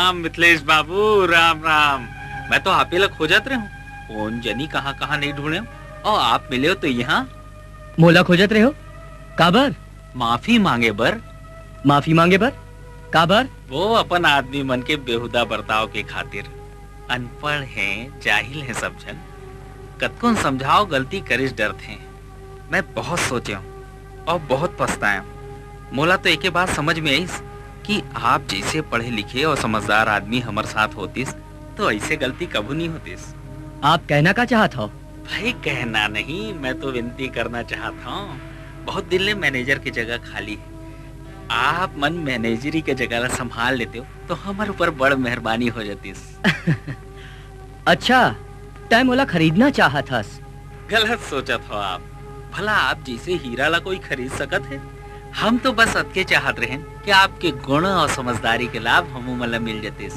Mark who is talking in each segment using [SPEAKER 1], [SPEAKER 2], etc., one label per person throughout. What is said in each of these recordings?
[SPEAKER 1] राम मिथिलेश बाबू, राम राम। मैं तो आप ही लग खोजत रहे हूँ, कौन जनी कहाँ कहाँ नहीं ढूंढे और आप मिले हो तो यहाँ।
[SPEAKER 2] मोला खोजत रहे हो काबर?
[SPEAKER 1] माफी मांगे बर।
[SPEAKER 2] माफी मांगे बर काबर?
[SPEAKER 1] वो अपन आदमी मन के बेहुदा बर्ताव के खातिर। अनपढ़ हैं, जाहिल हैं सब जन। कतकों समझाओ गलती करिस डरते हैं। मैं बहुत सोचे हूँ और बहुत पछताया हूँ। मोला तो एक बात समझ में आई कि आप जैसे पढ़े लिखे और समझदार आदमी हमारे साथ होतीस तो ऐसे गलती कभी नहीं होतीस।
[SPEAKER 2] आप कहना का चाहत हो?
[SPEAKER 1] भाई कहना नहीं, मैं तो विनती करना चाहता हूँ। बहुत दिल ने मैनेजर की जगह खाली है। आप मन मैनेजरी के जगह ला संभाल लेते हो तो हमारे ऊपर बड़ मेहरबानी हो जाती।
[SPEAKER 2] अच्छा, तय मोला खरीदना चाहत हस?
[SPEAKER 1] गलत सोचा था आप। भला आप जैसे हीरा ला कोई खरीद सकत है? हम तो बस अतके चाहत रहे कि आपके गुण और समझदारी के लाभ हमू मला मिल जाते।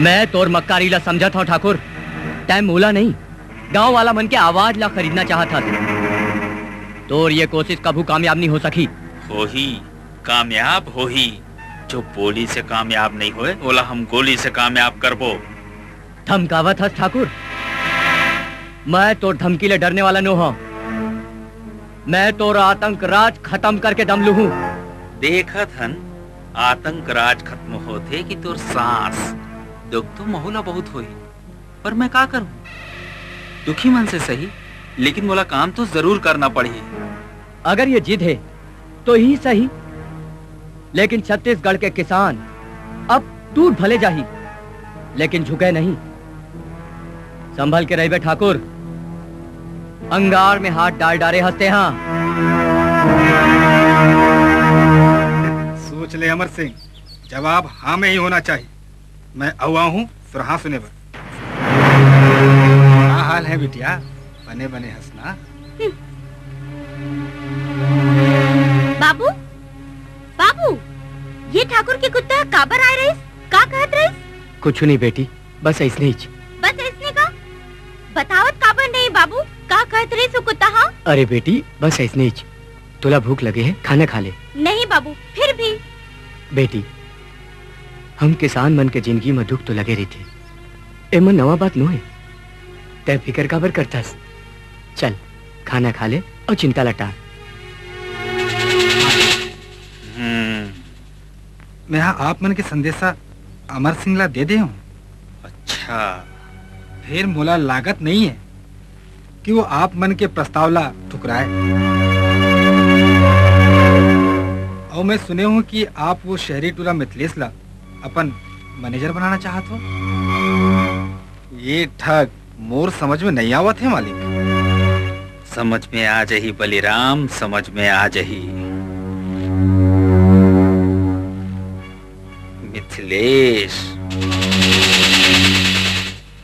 [SPEAKER 2] मैं तोर मक्कारी ला समझत हूँ ठाकुर। तय मोला नहीं, गांव वाला मन के आवाज ला खरीदना चाहत हस। तोर ये कोशिश कभी कामयाब नहीं हो सकी।
[SPEAKER 1] हो ही कामयाब हो ही। जो बोली से कामयाब नहीं हुए बोला हम गोली से कामयाब करबो।
[SPEAKER 2] धमकावत हस ठाकुर? मैं तो धमकी ले डरने वाला नो हूँ। मैं तो आतंक राज खत्म करके दम लू हूँ।
[SPEAKER 1] देखत हन आतंक राज खत्म होते कि तोर सांस दुख तो महुला बहुत होई, पर मैं का करूं? दुखी मन से सही, लेकिन मोला काम तो जरूर करना पड़ी।
[SPEAKER 2] अगर ये जिद है तो ही सही, लेकिन छत्तीसगढ़ के किसान अब टूट भले जाही लेकिन झुके नहीं। संभल के रहिबे ठाकुर, अंगार में हाथ डाल डारे हंसते हाँ।
[SPEAKER 3] सोच ले अमर सिंह, जवाब हाँ में ही होना चाहिए। मैं अवा हूँ सुरहा सुने पर। क्या हाल है बिटिया? बने बने हंसना।
[SPEAKER 4] बाबू, बाबू, ये ठाकुर के कुत्ता काबर आए रही? का कहत रही?
[SPEAKER 2] कुछ नहीं बेटी, बस ऐसने ही।
[SPEAKER 4] बस ऐसने का? बतावत काबर नहीं बाबू, का कहत रही सो कुत्ता? हाँ
[SPEAKER 2] अरे बेटी बस ऐसने ही। तुला भूख लगे है, खाना खा ले।
[SPEAKER 4] नहीं बाबू, फिर भी।
[SPEAKER 2] बेटी, हम किसान मन के जिंदगी में दुख तो लगे रही थे। एमन नवा बात नो है। तय फिकर काबर करतास? चल खाना खा ले और चिंता लटा।
[SPEAKER 3] मैं आप मन के संदेशा अमर सिंह ला दे दे हूँ।
[SPEAKER 1] अच्छा,
[SPEAKER 3] फिर मोला लागत नहीं है कि वो आप मन के प्रस्ताव ला ठुकराए। और मैं सुने हूँ कि आप वो शहरी टूला मिथिलेश ला अपन मैनेजर बनाना चाहत हो। ये ठग मोर समझ में नहीं आवत है मालिक।
[SPEAKER 1] समझ में आ जही बलिराम, समझ में आ जही। मिथिलेश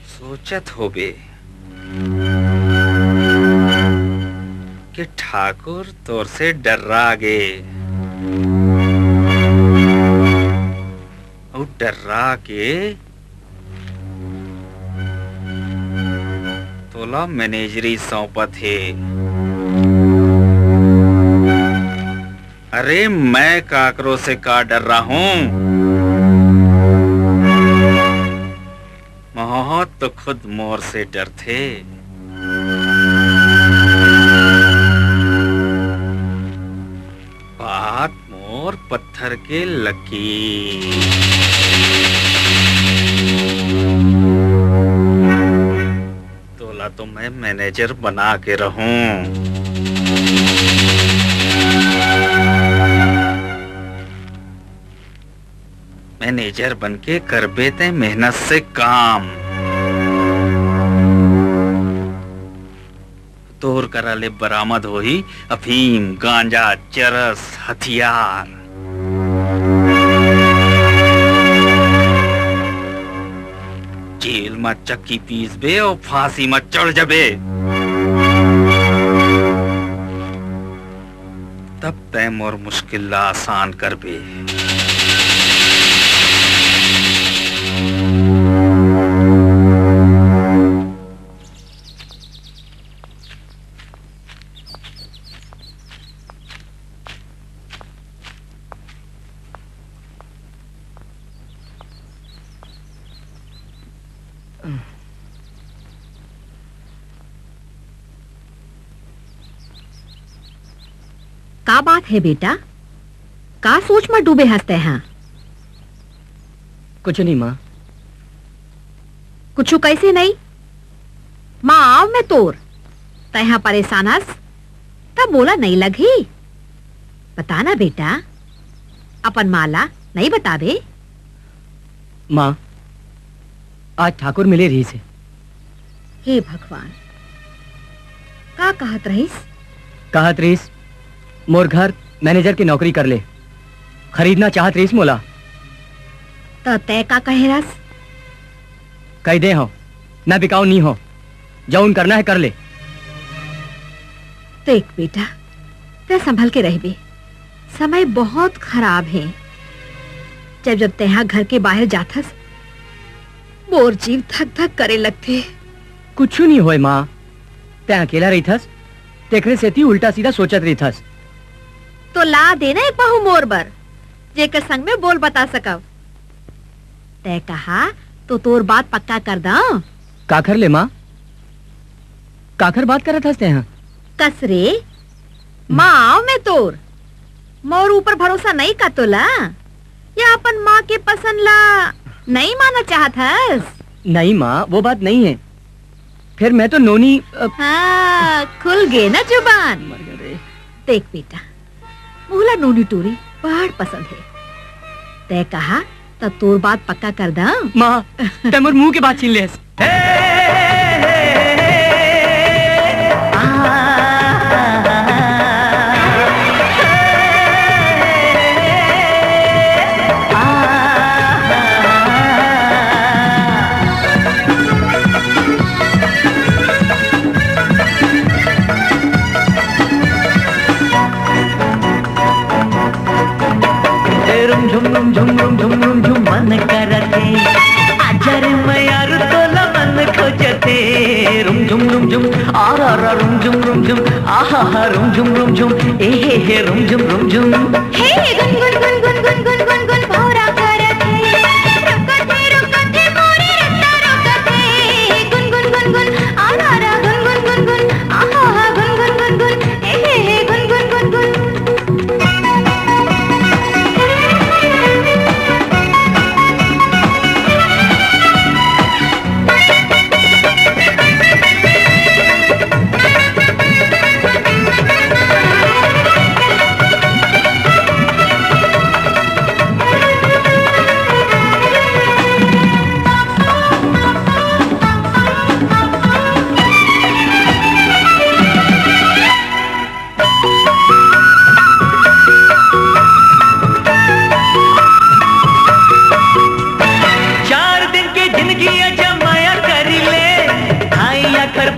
[SPEAKER 1] सोचत होबे कि ठाकुर तोर से डर्रा गे और डर्रा के तोला मैनेजरी सौंपत है। अरे मैं काकरों से का डर रहा हूं? मोहत तो खुद मोर से डरते। बात मोर पत्थर के लकीर। तोला तो मैं मैनेजर बना के रहूं। मैनेजर बनके करबे ते मेहनत से काम। तोर करा ले बरामद होही अफीम, गांजा, चरस, हथियार। जेल में चक्की पीसबे और फांसी में चढ़ जबे। तब तय मोर मुश्किल आसान करबे।
[SPEAKER 4] का बात है बेटा? का सोच में डूबे हंसते हैं?
[SPEAKER 2] कुछ नहीं माँ।
[SPEAKER 4] कुछ कैसे नहीं? माँ आव में तोर तैहा परेशान हस तब बोला नहीं लगी। बताना बेटा, अपन माला नहीं बतावे?
[SPEAKER 2] माँ, आज ठाकुर मिले रही से।
[SPEAKER 4] हे भगवान, का कहत रहीस?
[SPEAKER 2] कहत रहीस मोर घर मैनेजर की नौकरी कर ले, खरीदना चाहत रहीस मोला।
[SPEAKER 4] तो तय का कहे रस?
[SPEAKER 2] कह दे हो मैं बिकाऊ नहीं हो, जौन करना है कर ले।
[SPEAKER 4] देख बेटा, ते संभल के रहबे, समय बहुत खराब है। जब तेहा घर के बाहर जाथस मोर जीव धक धक करे लगते।
[SPEAKER 2] कुछ नहीं होए माँ, ते अकेला रही थस, तेकरे सेती उल्टा सीधा सोचत रही थस।
[SPEAKER 4] तो ला देना एक बहू मोर बर, जेकर संग में बोल बता सकव। तय कहा तो तोर बात पक्का कर दा।
[SPEAKER 2] काखर ले माँ, काखर बात करत हस ते?
[SPEAKER 4] कसरे माँ में तोर मोर ऊपर भरोसा नहीं का तोला, या अपन माँ के पसंद ला नहीं माना चाहत हस?
[SPEAKER 2] नहीं माँ, वो बात नहीं है। फिर मैं तो नोनी
[SPEAKER 4] हाँ, खुल गए ना जुबान। देख बेटा, मोला नोनी टोरी बड़ पसंद है। तय कहा तो तोर बात पक्का कर दा।
[SPEAKER 2] माँ, ते मोर मुंह के बात छीन लेस।
[SPEAKER 5] मन करते आजर मयार तोला मन खोजते रुम झुम आरा रुम झुम आहा रुम झुम ए हे रुम झुम
[SPEAKER 4] हे गुन गुन गुन गुन गुन गुन गुन गुन भौरा करते रुकते मोरे रत्ता रुकते गुन गुन गुन गुन आरा गुन गुन गुन गुन आहा गुन गुन गुन गुन ए हे गुन गुन गुन गुन।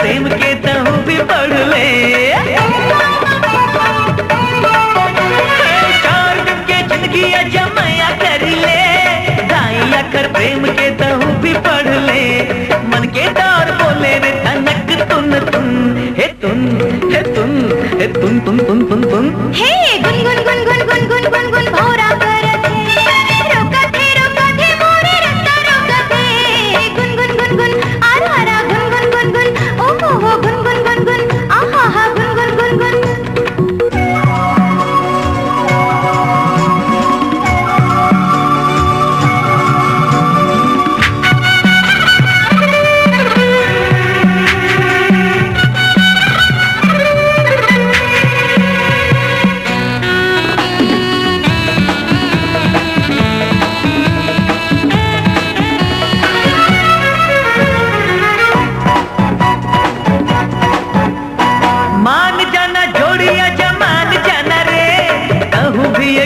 [SPEAKER 5] प्रेम के तहु भी पढ़ ले, 4 दिन के जिंदगी जमाया कर ले, ढाई अखर प्रेम के तहु भी पढ़ ले। मन के तार बोले रे तनक तुन हे तुन हे तुन हे तुन हे गुन गुन गुन गुन गुन गुन गुन गुन भौरा करते रोकते मोरे रत्ता रोकते गुन गुन गुन गुन आरा गुन गुन गुन गुन ओहो गुन गुन गुन गुन आहा गुन गुन गुन गुन।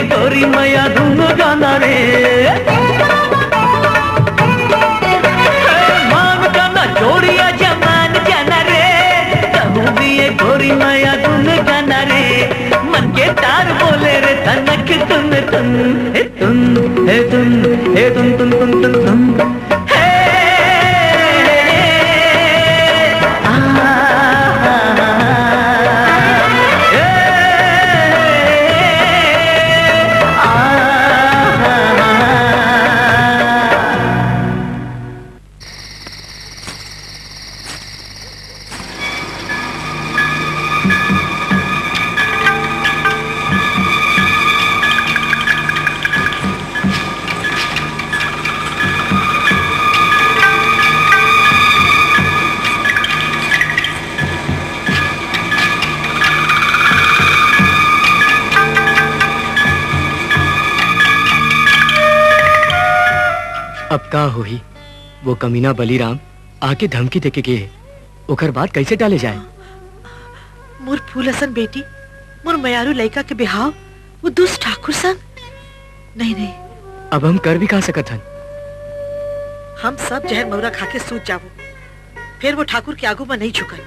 [SPEAKER 5] गोरी मैया दूंगो जाना रे, मान जाना जोड़िया जमान जाना रे, कहूँ भी ये गोरी मैया दूंगो जाना रे। मन के तार बोले रे तनक तुन हे तुन हे तुन हे तुन
[SPEAKER 2] का होही वो कमीना बलीराम आके धमकी देके गए, ओकर बात कैसे टाले जाए?
[SPEAKER 6] मोर फूलसन बेटी, मोर मयारू लड़का के बिहाव वो दुष्ट ठाकुर संग? नहीं नहीं,
[SPEAKER 2] अब हम कर भी कहा सकत हन।
[SPEAKER 6] हम सब जहर मौरा खा के सूत जावो, फिर वो ठाकुर के आगू में नहीं झुकन।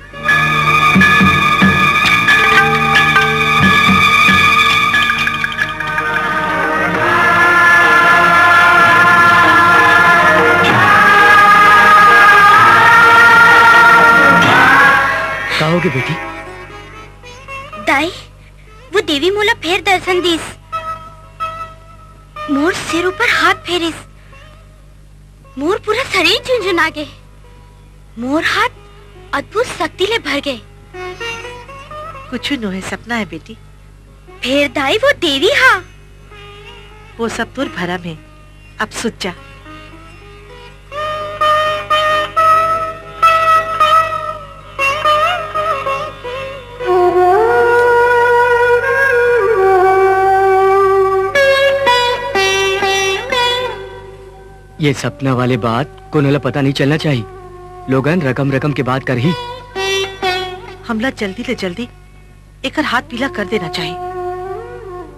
[SPEAKER 2] कहोगे बेटी?
[SPEAKER 4] दाई, वो देवी मोला फेर दर्शन दीस, मोर सिर ऊपर हाथ फेरिस, मोर पूरा शरीर झुंझुना गए, मोर हाथ अद्भुत शक्ति ले भर गए।
[SPEAKER 6] कुछ नो है, सपना है बेटी।
[SPEAKER 4] फेर दाई वो देवी हा?
[SPEAKER 6] वो सब तोर भरम है, अब सुत जा।
[SPEAKER 2] ये सपना वाले बात को नला पता नहीं चलना चाहिए। लोगन रकम रकम के बात कर ही।
[SPEAKER 6] हमला जल्दी ले जल्दी एक हाथ पीला कर देना चाहिए।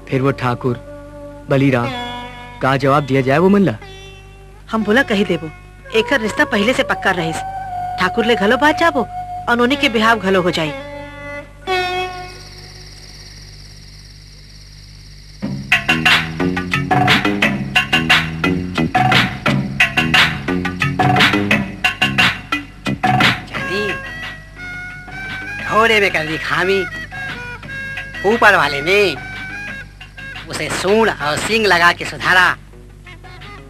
[SPEAKER 2] फिर वो ठाकुर बलीराम का जवाब दिया जाए वो मनला?
[SPEAKER 6] हम बोला कही देबो, एक रिश्ता पहले से पक्का रहीस। ठाकुर ले घलो बात जाबो, अनोनी के बिहाव घलो हो जाई।
[SPEAKER 7] घोड़े में कर दी खामी, ऊपर वाले ने उसे सूंड और सींग लगा के सुधारा,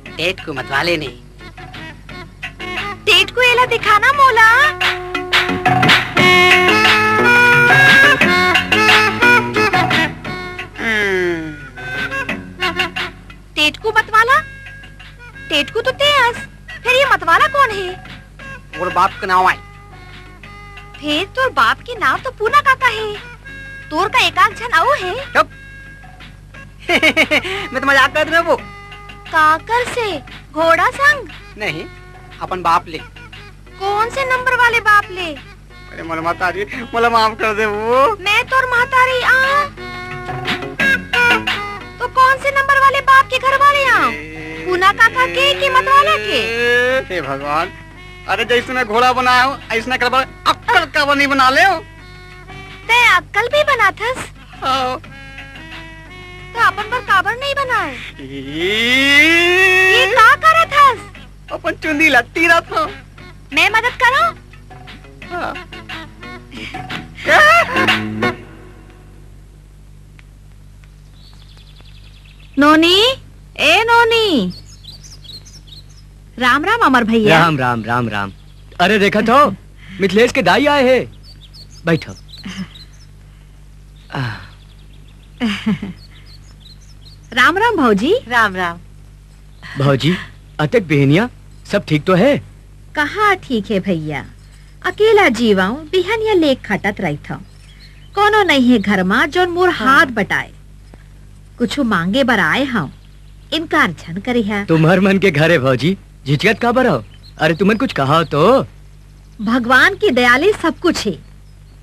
[SPEAKER 7] टेट को मतवाले ने।
[SPEAKER 4] टेट को एला दिखाना मोला। टेट को मतवाला? टेट को तो तेज, फिर ये मतवाला कौन है?
[SPEAKER 7] और बाप का नाम आई।
[SPEAKER 4] फिर तोर बाप के नाम तो पूना काका है, तोर का एकाक जन आओ है।
[SPEAKER 7] चुप। मैं तो मजाक कर रही हूँ।
[SPEAKER 4] काकर से घोड़ा संग?
[SPEAKER 7] नहीं, अपन बाप ले।
[SPEAKER 4] कौन से नंबर वाले बाप ले?
[SPEAKER 7] अरे मोला मातारी, मोला माफ कर दे वो।
[SPEAKER 4] मैं तोर महतारी आ? तो कौन से नंबर वाले बाप के घर वाले आ? पूना काका के कि मतवाला के?
[SPEAKER 7] हे भगवान, अरे जैसे मैं घोड़ा बनाया हूँ ऐसा कर अक्कल का नहीं बना ले।
[SPEAKER 4] ते अक्कल भी बना थस? तो अपन पर काबर नहीं बनाए? ये का करत हस?
[SPEAKER 7] अपन चुंदी लट्टी रहा था।
[SPEAKER 4] मैं मदद करूं?
[SPEAKER 7] हाँ।
[SPEAKER 6] नोनी, ए नोनी। राम राम अमर भैया।
[SPEAKER 2] राम राम राम राम। अरे देखा तो मिथिलेश के दाई आए हैं, बैठो।
[SPEAKER 6] राम राम भौजी। राम राम
[SPEAKER 2] भौजी, अतक बहनिया सब ठीक तो है?
[SPEAKER 8] कहाँ ठीक है भैया, अकेला जीवाऊं बिहनिया लेक खटत रही था। कोनो नहीं है घर में जोन मोर हाथ बटाए। कुछ मांगे बर आए हम, इनकार झन करे है।
[SPEAKER 2] तुम्हार मन के घर है भौजी, झिझकत का बराओ। अरे तुमने कुछ कहा तो?
[SPEAKER 8] भगवान की दयाले सब कुछ है,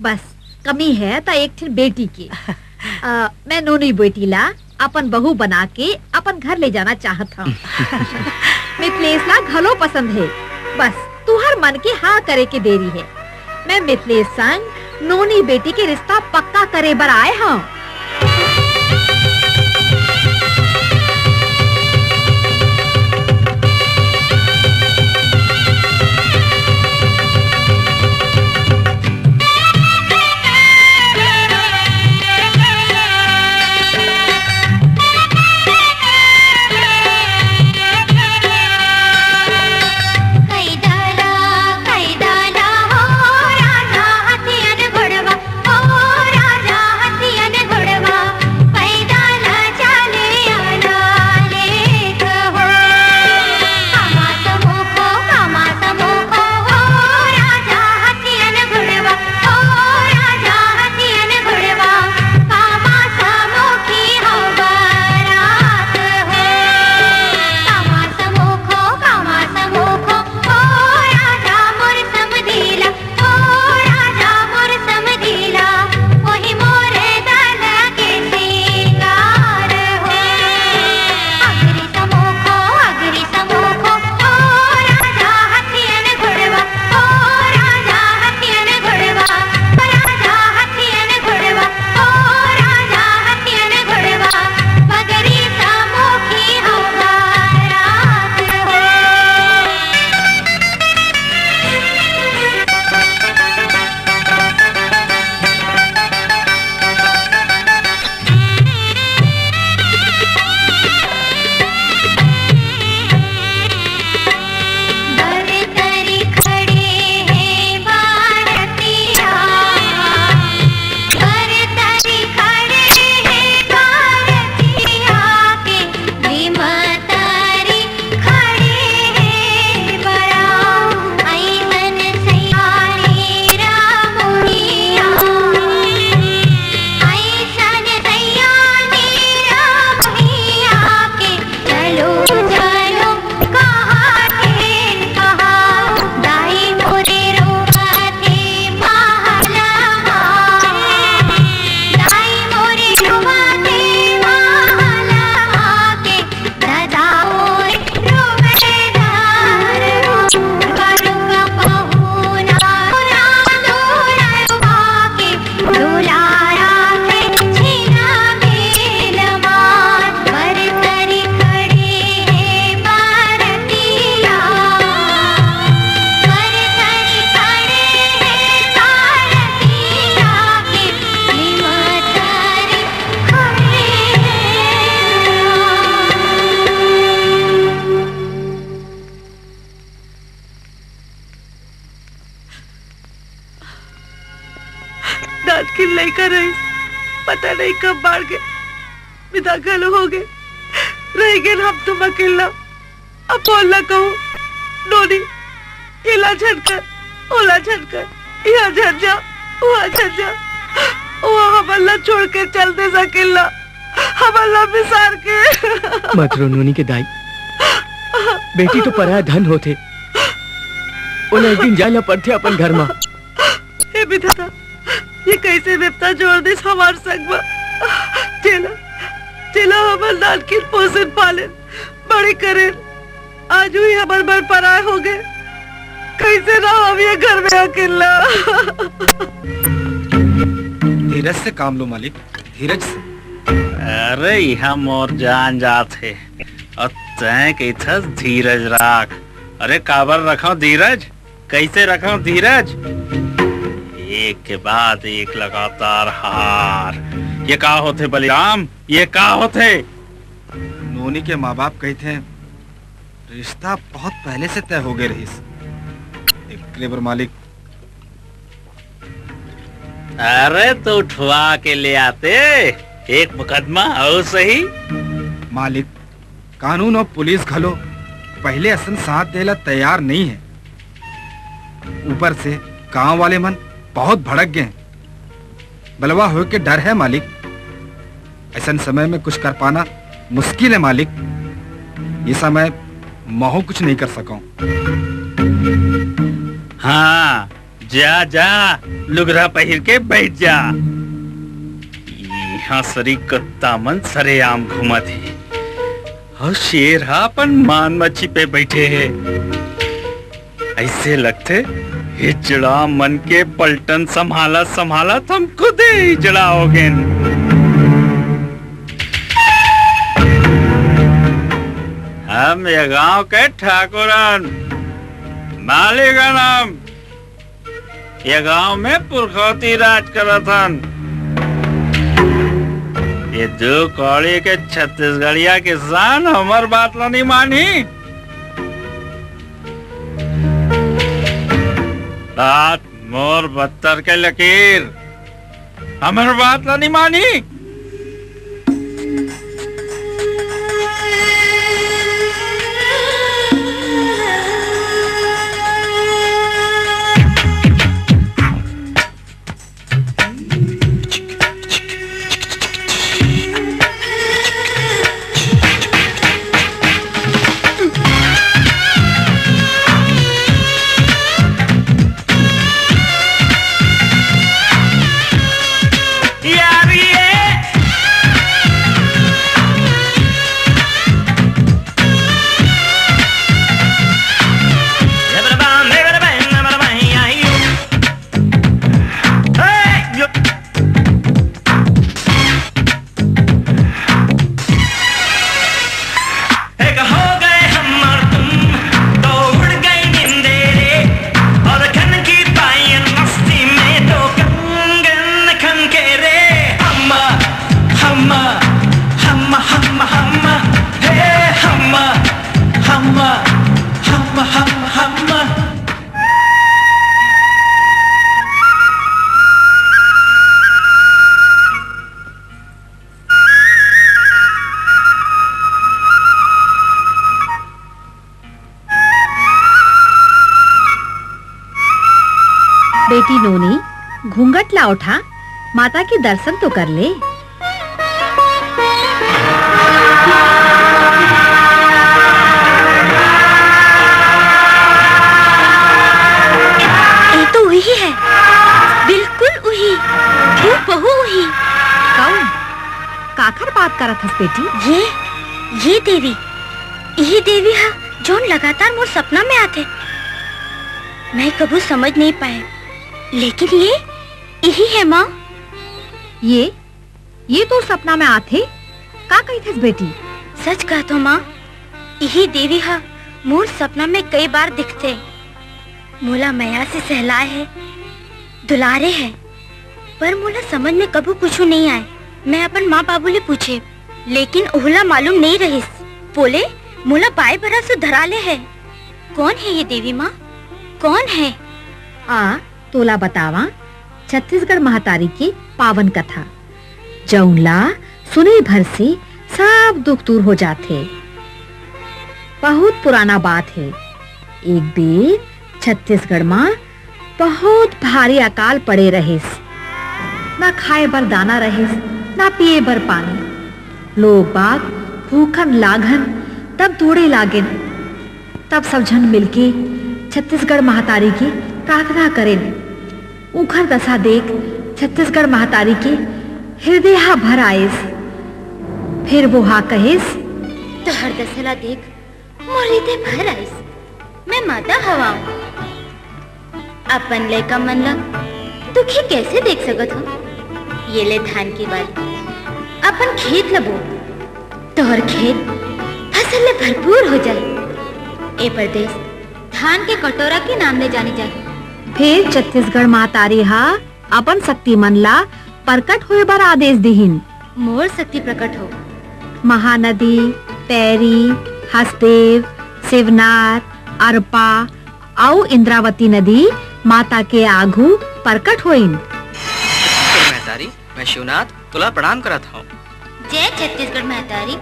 [SPEAKER 8] बस कमी है तो एक ठिन बेटी की। मैं नोनी बेटी ला अपन बहू बना के अपन घर ले जाना चाहता हूँ। मिथिलेश ला घलो पसंद है, बस तू हर मन की हाँ करे के देरी है। मैं मिथिलेश संग नोनी बेटी के रिश्ता पक्का करे बर आए हूँ।
[SPEAKER 4] राजा हथियन
[SPEAKER 6] बढ़िया रही, पता नहीं कब बाढ़ गए, विदा गल हो गए, रह गए हम तुम अकेला। अब बोलना कहूँ नोनी, इला झटकर, ओला झटकर, यहाँ झट जा, वहाँ झट जा, वहाँ हमला छोड़ के चल दे सकेला, हमला बिसार के।
[SPEAKER 2] मत रो नोनी के दाई, बेटी तो पराया धन होते, उन्हें एक दिन जाला पड़ते अपन घर में।
[SPEAKER 6] हे विधाता, ये कैसे विपता जोड़ दिस हमार संग में। चला चला हमार लाल की पोषण पालन बड़ी करे, आज हुई हमार भर पराए हो गए, कैसे ना हम ये घर में अकेला।
[SPEAKER 3] धीरज से काम लो मालिक, धीरज से।
[SPEAKER 1] अरे यहाँ मोर जान जात है और तय कैथस धीरज राख। अरे काबर रखो धीरज, कैसे रखो धीरज? एक के बाद एक लगातार हार। ये का होते बलिराम, ये का होते?
[SPEAKER 3] नोनी के माँ बाप कहते हैं रिश्ता बहुत पहले से तय हो गए रहीस। एक क्लेवर मालिक।
[SPEAKER 1] अरे तो उठवा के ले आते एक मुकदमा और सही।
[SPEAKER 3] मालिक, कानून और पुलिस घलो पहले असन साथ देला तैयार नहीं है। ऊपर से गांव वाले मन बहुत भड़क गए, बलवा हो के डर है मालिक। ऐसा समय में कुछ कर पाना मुश्किल है मालिक। ये समय महू कुछ नहीं कर सका।
[SPEAKER 1] हाँ, जा जा लुगरा पहिर के बैठ जा। यहाँ सरी कुत्ता मन सरेआम घूमा थे और शेर अपन मान मच्छी पे बैठे हैं। ऐसे लगते हिजड़ा मन के पलटन संभाला संभाला तुम खुद ही हिजड़ा हो गए। हम ये गांव के ठाकुरन मालिकन, हम ये गांव में पुरखौती राज करथन। ये दो कौड़ी के छत्तीसगढ़िया किसान हमार बात ला नहीं मानी। रात मोर बत्तर के लकीर हमार बात ला नहीं मानी।
[SPEAKER 8] बेटी नोनी, घूंघट ला उठा, माता के दर्शन तो कर ले।
[SPEAKER 4] ये तो वही है, बिल्कुल वही, हूबहू वही।
[SPEAKER 8] कौन काकर बात करत हस बेटी?
[SPEAKER 4] ये देवी, यही देवी है जो लगातार मोर सपना में आते। मैं कबू समझ नहीं पाए, लेकिन ये यही है माँ।
[SPEAKER 8] ये तो सपना में आते का कही थे बेटी?
[SPEAKER 4] सच कहा तो माँ, यही देवी है मोर सपना में कई बार दिखते। मोला मैया से सहलाए है, दुलारे है, पर मोला समझ में कबू कुछ नहीं आए। मैं अपन माँ बाबू ले पूछे, लेकिन ओहला मालूम नहीं रही। बोले मोला बाय बरा से धराले है। कौन है ये देवी माँ, कौन है?
[SPEAKER 8] तोला बतावा, छत्तीसगढ़ महतारी की पावन कथा जौनला सुने भर से सब दुख दूर हो जाते। बहुत पुराना बात है। एक बेर छत्तीसगढ़ में बहुत भारी अकाल पड़े रहिस। ना खाए बर दाना रहिस, ना पिए बर पानी। लोग बाग भूखन लागन तब दौड़े लागेन। तब सब झन मिलके छत्तीसगढ़ महतारी की प्रार्थना करेन। उखर दशा देख छत्तीसगढ़ महतारी के हृदय भर आइस। फिर वो हा कहिस,
[SPEAKER 4] तो हर दशला देख मोर हृदय भर आइस। मैं माता हवाऊं। अपन लड़का मन ला दुखी कैसे देख सकत हो। ये ले धान की बाली, अपन खेत लबो तोहर खेत फसल ले भरपूर हो जाए। ए प्रदेश धान के कटोरा के नाम ले जानी जाए।
[SPEAKER 8] फिर छत्तीसगढ़ महतारी हा अपन शक्ति मन ला प्रकट होए बर आदेश दिहिन।
[SPEAKER 4] मोर शक्ति प्रकट हो।
[SPEAKER 8] महानदी, पैरी, हसदेव, शिवनाथ, अरपा और इंद्रावती नदी माता के आगू प्रकट होइन।
[SPEAKER 2] महतारी, मैं शिवनाथ तुला प्रणाम करत हूँ।
[SPEAKER 4] जय छत्तीसगढ़ महतारी,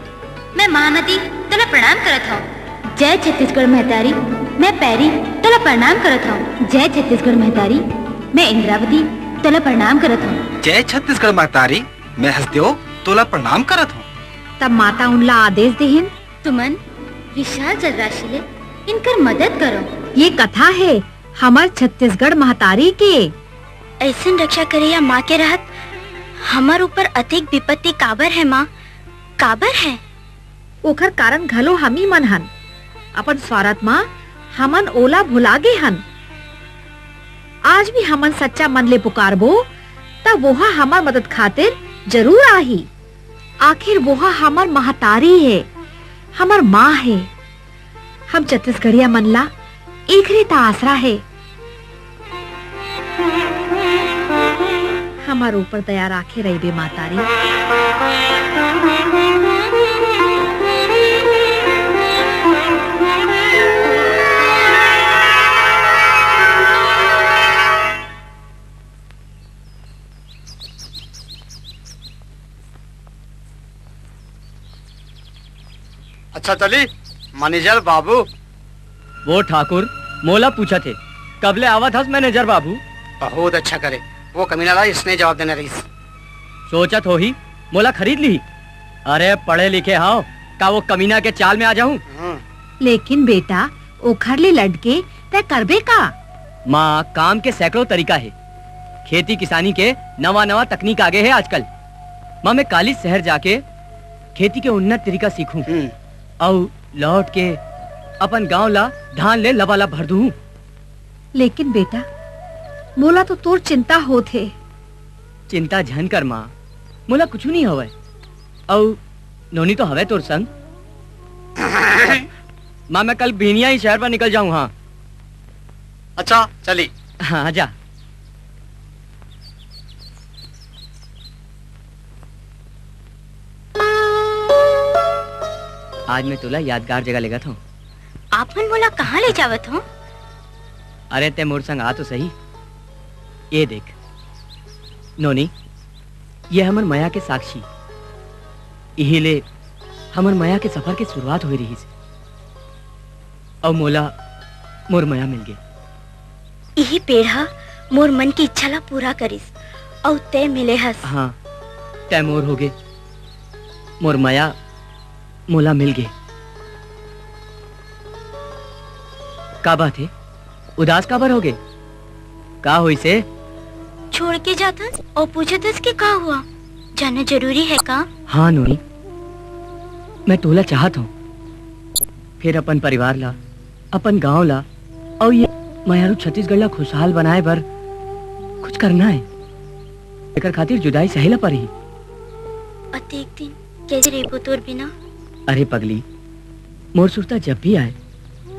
[SPEAKER 4] मैं महानदी तुला प्रणाम करत हूँ। जय छत्तीसगढ़ महतारी, मैं पैरी तुला प्रणाम करत हूँ। जय छत्तीसगढ़ महतारी, मैं इंद्रावती तुला प्रणाम करत हूँ।
[SPEAKER 3] जय छत्तीसगढ़ महतारी, मैं हसदेव तुला प्रणाम करत हूँ।
[SPEAKER 8] तब माता उनला आदेश दिहिन,
[SPEAKER 4] तुमन विशाल जलराशि ले इनकर मदद करो।
[SPEAKER 8] ये कथा है हमार छत्तीसगढ़ महतारी के।
[SPEAKER 4] ऐसन रक्षा करे या माँ के रहत हमार ऊपर अधिक विपत्ति काबर है माँ, काबर है।
[SPEAKER 8] ओखर कारण घलो हमी मन हन। अपन स्वार्थ माँ हमन ओला भुला गे हन। आज भी हमन सच्चा मन ले पुकारबो तब वोहा हमार मदद खातिर जरूर आही। आखिर वोहा हमार महतारी है, हमार माँ है। हम छत्तीसगढ़िया मन ला एकरे ता आसरा है। हमार ऊपर दया राखे रही बे मातारी।
[SPEAKER 7] अच्छा चली मैनेजर बाबू।
[SPEAKER 2] वो ठाकुर मोला पूछा थे कबले आवत हस मैनेजर बाबू।
[SPEAKER 7] बहुत अच्छा करे, वो कमीना ला इसने जवाब देना रही।
[SPEAKER 2] सोचत हो ही मोला खरीद ली। अरे पढ़े लिखे हाओ का वो कमीना के चाल में आ जाऊं।
[SPEAKER 8] लेकिन बेटा ओखर ले लड़के तय करबे का।
[SPEAKER 2] माँ काम के सैकड़ों तरीका है। खेती किसानी के नवा नवा तकनीक आगे है आजकल। माँ मैं काली शहर जाके खेती के उन्नत तरीका सीखूं और लौट के अपन गांव ला धान ले लबालब भर दूं।
[SPEAKER 8] लेकिन बेटा मोला तो तोर चिंता होत है।
[SPEAKER 2] चिंता झन कर माँ, मोला कुछ नहीं हवे। और नोनी तो हवे तोर संग। माँ मैं कल बीनिया ही शहर पर निकल जाऊं। हाँ
[SPEAKER 7] अच्छा चली।
[SPEAKER 2] हाँ जा। आज मैं तुला यादगार जगह लेगा था।
[SPEAKER 4] आप मन मोला कहाँ ले जावत हो।
[SPEAKER 2] अरे ते मोर संग आ तो सही। ये देख नोनी, ये हमर माया के साक्षी। यही ले हमर माया के सफर की शुरुआत हो रही। और मोला मोर माया मिल गई।
[SPEAKER 4] यही पेड़ा मोर मन की इच्छा ला पूरा करिस और ते मिले हस।
[SPEAKER 2] हाँ तय मोर हो गए। मोर माया मोला मिल गए। का बात है, उदास काबर हो गए। का हुई से
[SPEAKER 4] छोड़ के जाता और पूछतस कि का हुआ, जाना जरूरी है का।
[SPEAKER 2] हाँ नोनी, मैं तोला चाहत हूँ। फिर अपन परिवार ला, अपन गांव ला और ये मयारू छत्तीसगढ़ ला खुशहाल बनाए बर कुछ करना है। एकर खातिर जुदाई सहेला पर ही।
[SPEAKER 4] अतेक दिन कैसे रेबो तोर बिना।
[SPEAKER 2] अरे पगली, मोर सुरता जब भी आए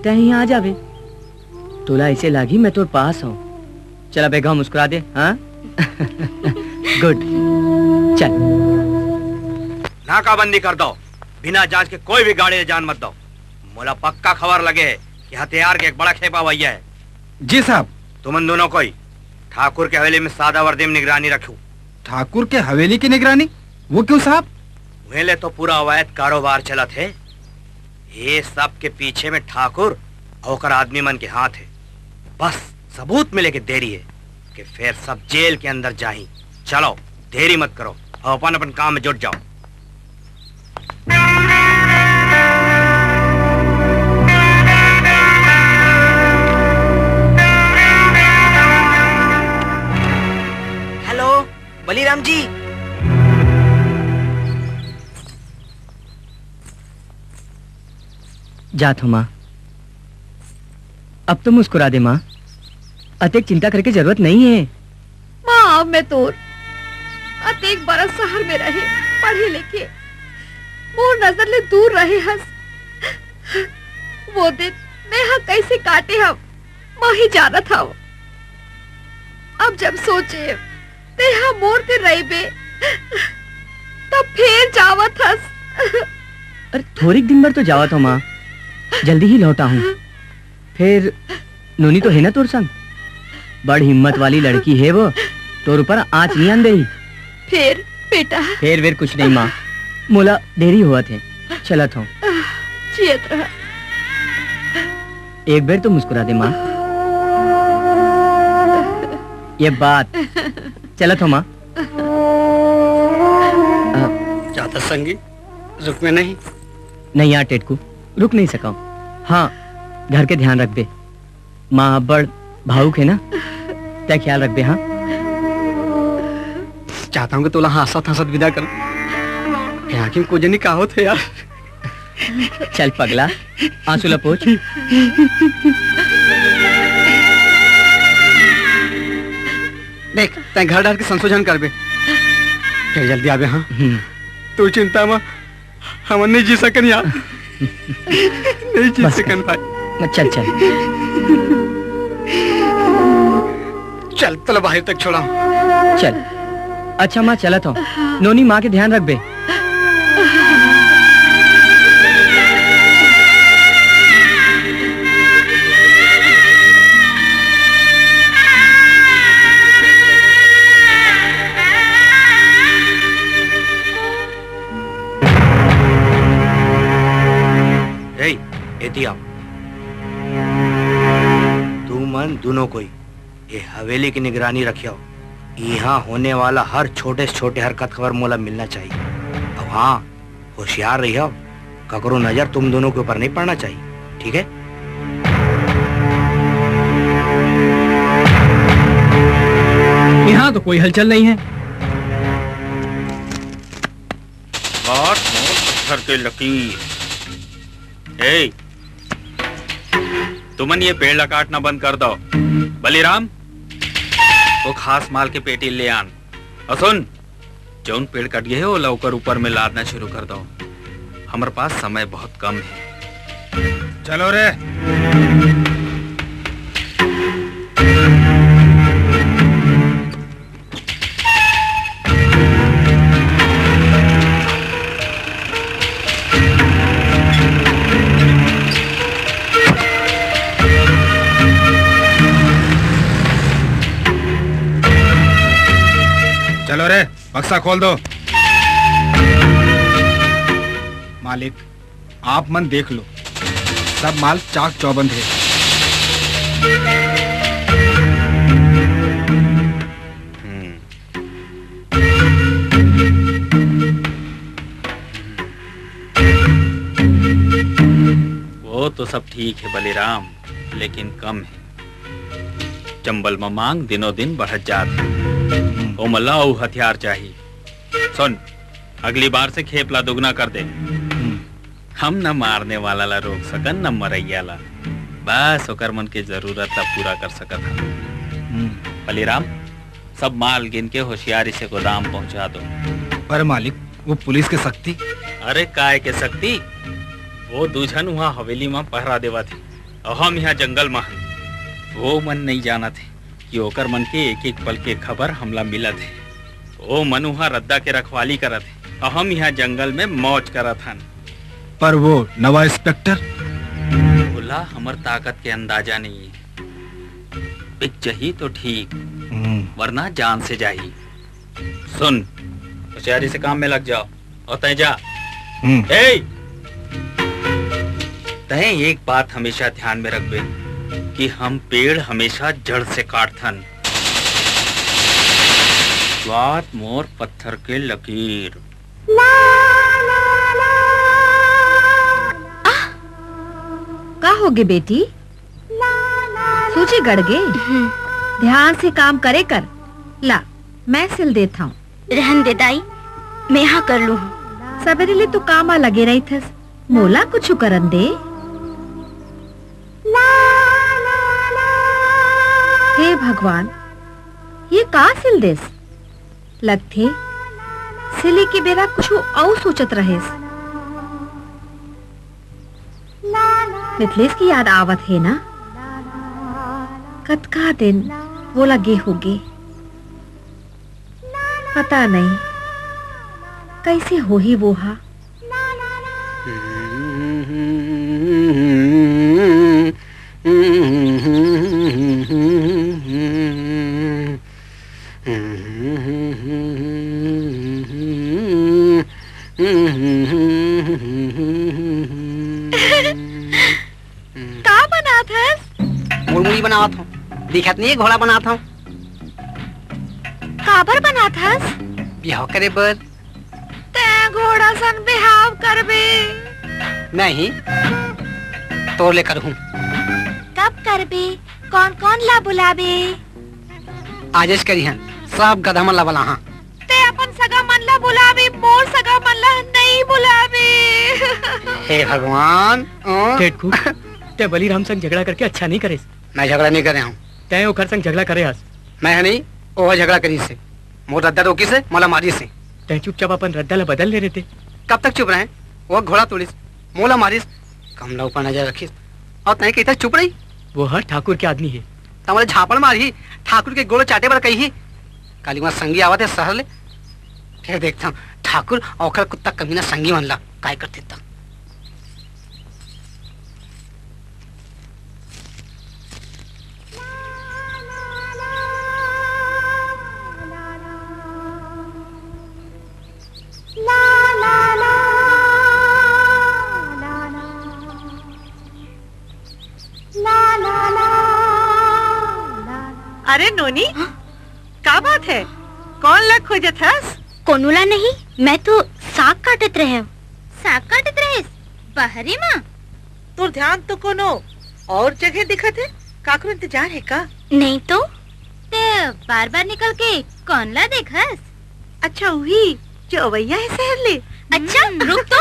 [SPEAKER 2] तय यहाँ आ जावे। तोला ऐसे लागी मैं तोर पास हूँ। चला बेगा मुस्कुरा दे। हाँ गुड चल।
[SPEAKER 9] नाकाबंदी कर दो। बिना जांच के कोई भी गाड़ी ले जान मत दो। मोला पक्का खबर लगे है कि हथियार के एक बड़ा खेपा भैया है।
[SPEAKER 3] जी साहब।
[SPEAKER 9] तुमन दोनों कोई ठाकुर के हवेली में सादा वर्दी में निगरानी रखूं।
[SPEAKER 3] ठाकुर के हवेली की निगरानी? वो क्यों साहब?
[SPEAKER 9] वेले तो पूरा अवैध कारोबार चला थे। ये सब के पीछे में ठाकुर और आदमी मन के हाथ है। बस सबूत मिले के देरी है कि फिर सब जेल के अंदर जाही। चलो देरी मत करो और अपन अपन काम में जुट जाओ।
[SPEAKER 5] हेलो बलीराम जी।
[SPEAKER 2] जात हो माँ, अब तो मुस्कुरा दे माँ। अतेक चिंता करके जरूरत नहीं है।
[SPEAKER 8] माँ अब मैं तो अतेक बरस शहर में रहे, पढ़े लिखे, मोर नजर ले दूर रहे हस। वो दिन मैं हाँ कैसे काटे हम माँ ही जाना था। अब जब सोचे ते हाँ मोर ते रही बे, तब फिर जावत हस।
[SPEAKER 2] अरे थोड़ी दिन भर तो जावत हो माँ, जल्दी ही लौटा हूँ। फिर नोनी तो है ना तोर संग? बड़ हिम्मत वाली लड़की है वो, तोर ऊपर आँच नहीं आन दे।
[SPEAKER 8] फिर बेटा
[SPEAKER 2] फिर कुछ नहीं माँ, मोला देरी हुआ थे, चलत हूँ।
[SPEAKER 8] जियत रहा।
[SPEAKER 2] एक बार तो मुस्कुरा दे माँ। ये बात चलत हो माँ।
[SPEAKER 7] ज्यादा संगी रुक में नहीं।
[SPEAKER 2] नहीं यार टेटकू, रुक नहीं सका हूँ। हाँ घर के ध्यान रख बे। माँ बड़ भावुक है ना, तय ख्याल रख बे। हाँ
[SPEAKER 7] चाहता हूँ कि तोला हंसत हंसत विदा कर। हाकिम को जनी का होत है यार।
[SPEAKER 2] चल पगला, आंसू लपोच।
[SPEAKER 7] देख तय घर डाल के संशोधन कर बे, फिर जल्दी आबे। हाँ तू चिंता मत, हम नहीं जी सकन यार। नहीं जी सकन भाई।
[SPEAKER 2] चल चल
[SPEAKER 7] चल तला बाहर तक छोड़ा।
[SPEAKER 2] चल। अच्छा माँ चलत हो, नोनी माँ के ध्यान रख बे।
[SPEAKER 9] तू मन दोनों कोई ये हवेली की निगरानी रखियो। यहाँ होने वाला हर छोटे से छोटे हरकत खबर मोला मिलना चाहिए। अब हाँ होशियार रहियो, ककरो नजर तुम दोनों के ऊपर नहीं पड़ना चाहिए, ठीक है?
[SPEAKER 2] यहाँ तो कोई हलचल नहीं है।
[SPEAKER 1] पत्थर के लकीर। ए, तुमन ये पेड़ ला काटना बंद कर दो। बलीराम वो खास माल के पेटी ले आन। और सुन, जौन पेड़ कट गए हो लौकर ऊपर में लादना शुरू कर दो। हमारे पास समय बहुत कम है।
[SPEAKER 3] चलो रे। चलो रे, बक्सा खोल दो। मालिक आप मन देख लो, सब माल चाक चौबंद है।
[SPEAKER 1] वो तो सब ठीक है बलीराम, लेकिन कम है। चंबल में मांग दिनों दिन बढ़त जात है। ओ मल्ला ओ हथियार चाहिए। सुन, अगली बार से खेपला दुगना कर दे। हम न मारने वाला ला रोक सकन न मरैया ला, बस ओकर मन के जरूरत ला पूरा कर सकत हम। बलीराम सब माल गिन के होशियारी से गोदाम पहुंचा दो।
[SPEAKER 3] पर मालिक वो पुलिस के सख्ती।
[SPEAKER 1] अरे काय के शक्ति, वो दूजन वहाँ हवेली में पहरा देवा थी और हम यहाँ जंगल में हन। वो मन नहीं जाना थे कि ओकर मन के एक एक पल के खबर हमला मिला थे। वो मन वहाँ रद्दा के रखवाली करा थे और हम यहाँ जंगल में मौज करा था।
[SPEAKER 3] पर वो नवा इंस्पेक्टर
[SPEAKER 1] बोला हमार ताकत के अंदाजा नहीं है। बिक जही तो ठीक, वरना जान से जाही। सुन, होशियारी से काम में लग जाओ और तय जा। तय एक बात हमेशा ध्यान में रखबे कि हम पेड़ हमेशा जड़ से काटथन। बात मोर पत्थर के लकीर।
[SPEAKER 8] का होगे बेटी? सूची गड़ गए? ध्यान से काम करे कर। ला, मैं सिल देता हूँ।
[SPEAKER 4] रहन दे दाई, मैं यहाँ कर लूँ।
[SPEAKER 8] सवेरे ले तो काम आ लगे रही थस, मोला कुछ करन दे। हे भगवान, ये का सिल देस? लगथे सिले के बेरा कुछ और सोचत रहेस। मिथलेश की याद आवत है ना? कतका दिन वो लगे होगे, पता नहीं कैसे हो ही वो हा।
[SPEAKER 4] का बनात हस?
[SPEAKER 7] मुरमुरी बनावत हूँ। दिखत नहीं है घोड़ा बनाता हूँ।
[SPEAKER 4] काबर बनात हस?
[SPEAKER 7] बिहाव करे बर।
[SPEAKER 8] ते घोड़ा सन बिहाव करबे?
[SPEAKER 7] नहीं, तोर लेकर हूँ।
[SPEAKER 4] कब करबे? कौन कौन ला बुलाबे?
[SPEAKER 7] आजेश करिहन सब गधा मन ला बुलाहा।
[SPEAKER 8] ते अपन सगा मन ला बुलाबे, मोर सगा मन ला नहीं बुलाबे।
[SPEAKER 7] हे भगवान।
[SPEAKER 2] टेटकू, ते बलिराम संग झगड़ा करके अच्छा नहीं करे।
[SPEAKER 7] मैं झगड़ा नहीं कर रहा हूँ।
[SPEAKER 2] तय ओकर संग झगड़ा करे हस।
[SPEAKER 7] मैं नहीं, वो झगड़ा करी से। मोर रद्दा रोकी से, मोला मारी से।
[SPEAKER 2] तय चुपचाप अपन रद्दा ला बदल ले रहते।
[SPEAKER 7] कब तक चुप रहे? वो घोड़ा तोड़ीस, मोला मारिस, कमला ऊपर नजर रखीस और तय कहता चुप रही।
[SPEAKER 2] वो हर ठाकुर के आदमी है।
[SPEAKER 7] तमरे झापड़ मारी, ठाकुर के गोड़ चाटे पर कही। काली मां संगी आवत है शहर ले, फिर देखता हूँ ठाकुर औखर कुत्ता कमीना संगी मन ला काय करते तक।
[SPEAKER 6] अरे नोनी, का बात है? कौन लग खोजत हस?
[SPEAKER 4] कोनुला नहीं, मैं तो साग काटत रहे। साग काटत रहे? बहरी माँ?
[SPEAKER 6] तोर ध्यान तो कोनो और जगह दिखत है। काकरो इंतजार है का?
[SPEAKER 4] नहीं तो ते बार बार निकल के कौन ला देखस?
[SPEAKER 6] अच्छा वही जो अवैया है शहर ले।
[SPEAKER 4] अच्छा रुक तो।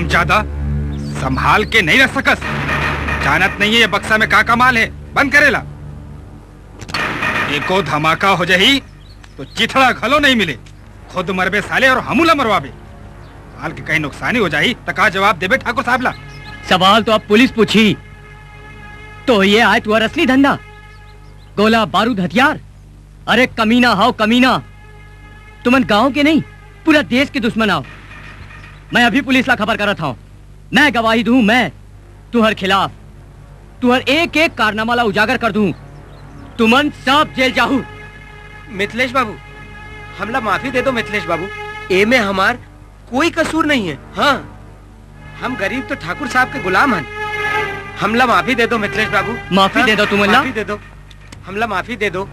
[SPEAKER 3] ज्यादा संभाल के नहीं रख सकस। जानत नहीं है ये बक्सा में का कमाल है। बंद करेला। एको धमाका हो जाही तो चिथड़ा घलो नहीं मिले। खुद मरबे साले और हमूला मरवाबे। माल के कहीं नुकसानी हो जाही तो का जवाब देबे ठाकुर साहब ला?
[SPEAKER 2] सवाल तो अब पुलिस पूछी तो ये आए तुम्हारा असली धंधा, गोला बारूद हथियार। अरे कमीना हाओ कमीना, तुमन गांव के नहीं पूरा देश के दुश्मन आओ। मैं अभी पुलिस ला खबर करत हूँ। मैं गवाही दूं, मैं तुहर खिलाफ तुहर एक एक कारनामा ला उजागर कर दूं। तुमन सब जेल जाहू।
[SPEAKER 10] मिथिलेश बाबू, हमला माफी दे दो। मिथिलेश बाबू, ए में हमार कोई कसूर नहीं है। हाँ, हम गरीब तो ठाकुर साहब के गुलाम हैं। हमला माफी दे दो मिथिलेश बाबू।
[SPEAKER 2] माफी दे दो तुमन ला।
[SPEAKER 10] माफी दे दो, हमला माफी दे दो।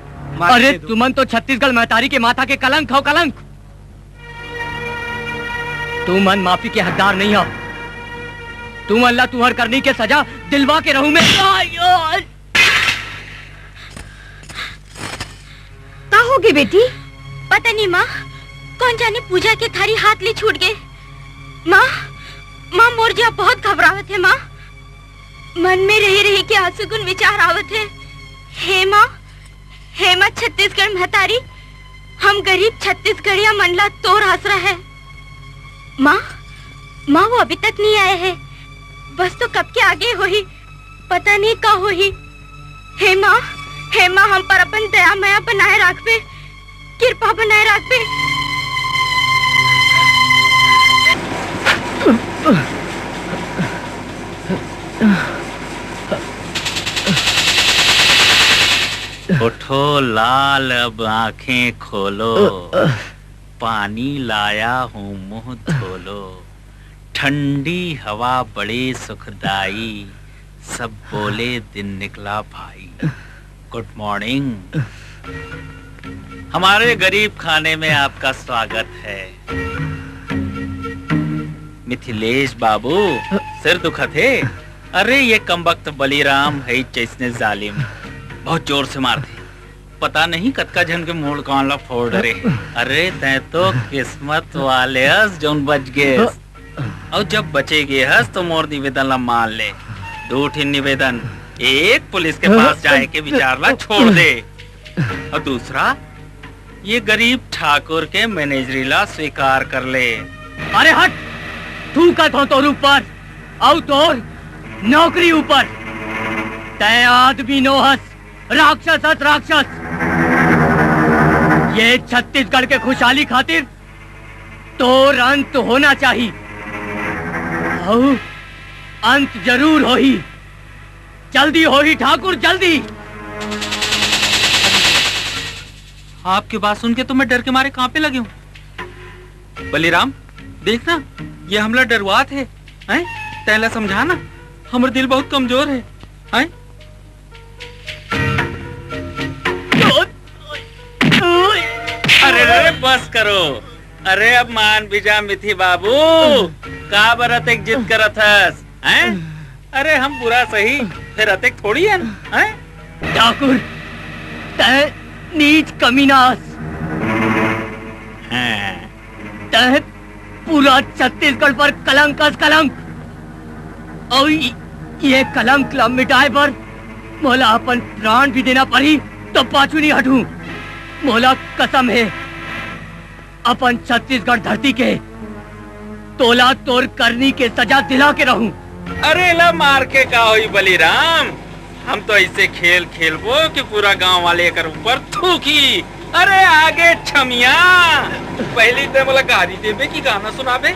[SPEAKER 2] अरे तुमन तो छत्तीसगढ़ महतारी के माथा के कलंक हो, कलंक। तुमन माफी के हकदार नहीं हो। तुम अल्लाह तुहर करनी के सजा दिलवा के रहूं मैं।
[SPEAKER 8] क्या होगी बेटी?
[SPEAKER 4] पता नहीं माँ, कौन जाने पूजा के थारी हाथ ले छूट गए। माँ, माँ मोर जा बहुत घबरावत है। माँ, मन में रही रही के आंसू गुन विचार आवत है। हे माँ, हे माँ छत्तीसगढ़ महतारी, हम गरीब छत्तीसगढ़िया मंडला तोर आसरा है। माँ माँ वो अभी तक नहीं आए हैं। बस तो कब के आगे होही, पता नहीं का होही। हे माँ हम पर अपन दया माया बनाए रखबे, कृपा बनाए रखबे।
[SPEAKER 1] उठो लाल अब आंखें खोलो, पानी लाया हूँ मुंह धोलो, ठंडी हवा बड़ी सुखदाई, सब बोले दिन निकला भाई। Good morning. हमारे गरीब खाने में आपका स्वागत है। मिथिलेश बाबू सिर दुखत है? अरे ये कमबख्त बलीराम है चैसने जालिम, बहुत जोर से मार दे, पता नहीं कतका जन के मूड कौन ला फोड़ रहे। अरे तै तो किस्मत वाले हस जोन बच गए, और जब बचे गए हस तो मोर निवेदन ला मान ले। दो ठिन निवेदन, एक पुलिस के पास जाए के विचार ला छोड़ दे, और दूसरा ये गरीब ठाकुर के मैनेजरी ला स्वीकार कर ले।
[SPEAKER 2] अरे हट, तू का तोर ऊपर और तोर नौकरी ऊपर। तय आदमी नो हस, राक्षस हस राक्षस। ये छत्तीसगढ़ के खुशहाली खातिर तो अंत होना चाहिए, और अंत जरूर होही, जल्दी होही ठाकुर जल्दी।
[SPEAKER 1] आपकी बात सुन के तो मैं डर के मारे कांपे लगे हूँ। बलीराम देखना, ये हमला डरवात है, तैला समझाना, हमारा दिल बहुत कमजोर है। अरे अरे बस करो, अरे अब मान भी जा मिथि बाबू, का बरत एक जिद करत हस, अरे हम बुरा सही फिर अतेक थोड़ी है ना।
[SPEAKER 2] ठाकुर तय नीच कमीनास, तय पूरा छत्तीसगढ़ पर कलंकस कलंक, और ये कलंक ला मिटाए पर मोला अपन प्राण भी देना पड़ी तो पाछू नहीं हटूं। मोला कसम है अपन छत्तीसगढ़ धरती के तोला तोड़ करनी के सजा दिला के रहूं।
[SPEAKER 1] अरे ला मार के का होई बलीराम, हम तो ऐसे खेल खेलबो कि पूरा गांव वाले कर ऊपर थूकी। अरे आगे छमिया, पहली तो मला गाड़ी देबे की गाना सुनाबे,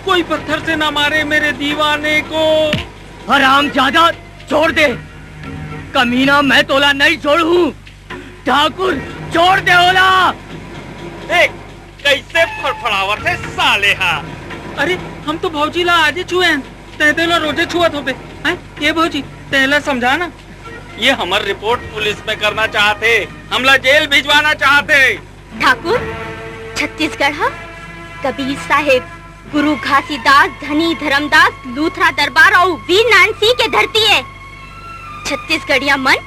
[SPEAKER 1] कोई पत्थर से ना मारे मेरे दीवाने को।
[SPEAKER 2] हराम ज्यादा छोड़ दे, कमीना मैं तोला नहीं छोड़ू। ठाकुर छोड़ दे ओला।
[SPEAKER 1] देख कैसे फड़फड़ावत है साले हा। अरे हम तो भौजी ला आजे छुए, तहला रोजे छुअत होबे। ये भौजी तहला समझाना, ये हमार रिपोर्ट पुलिस में करना चाहते, हमला जेल भिजवाना चाहते।
[SPEAKER 4] ठाकुर छत्तीसगढ़ हा कबीर साहेब, गुरु घासीदास, धनी धर्मदास, लूथरा दरबार और वीर नारायण सिंह के धरती है। छत्तीसगढ़िया मन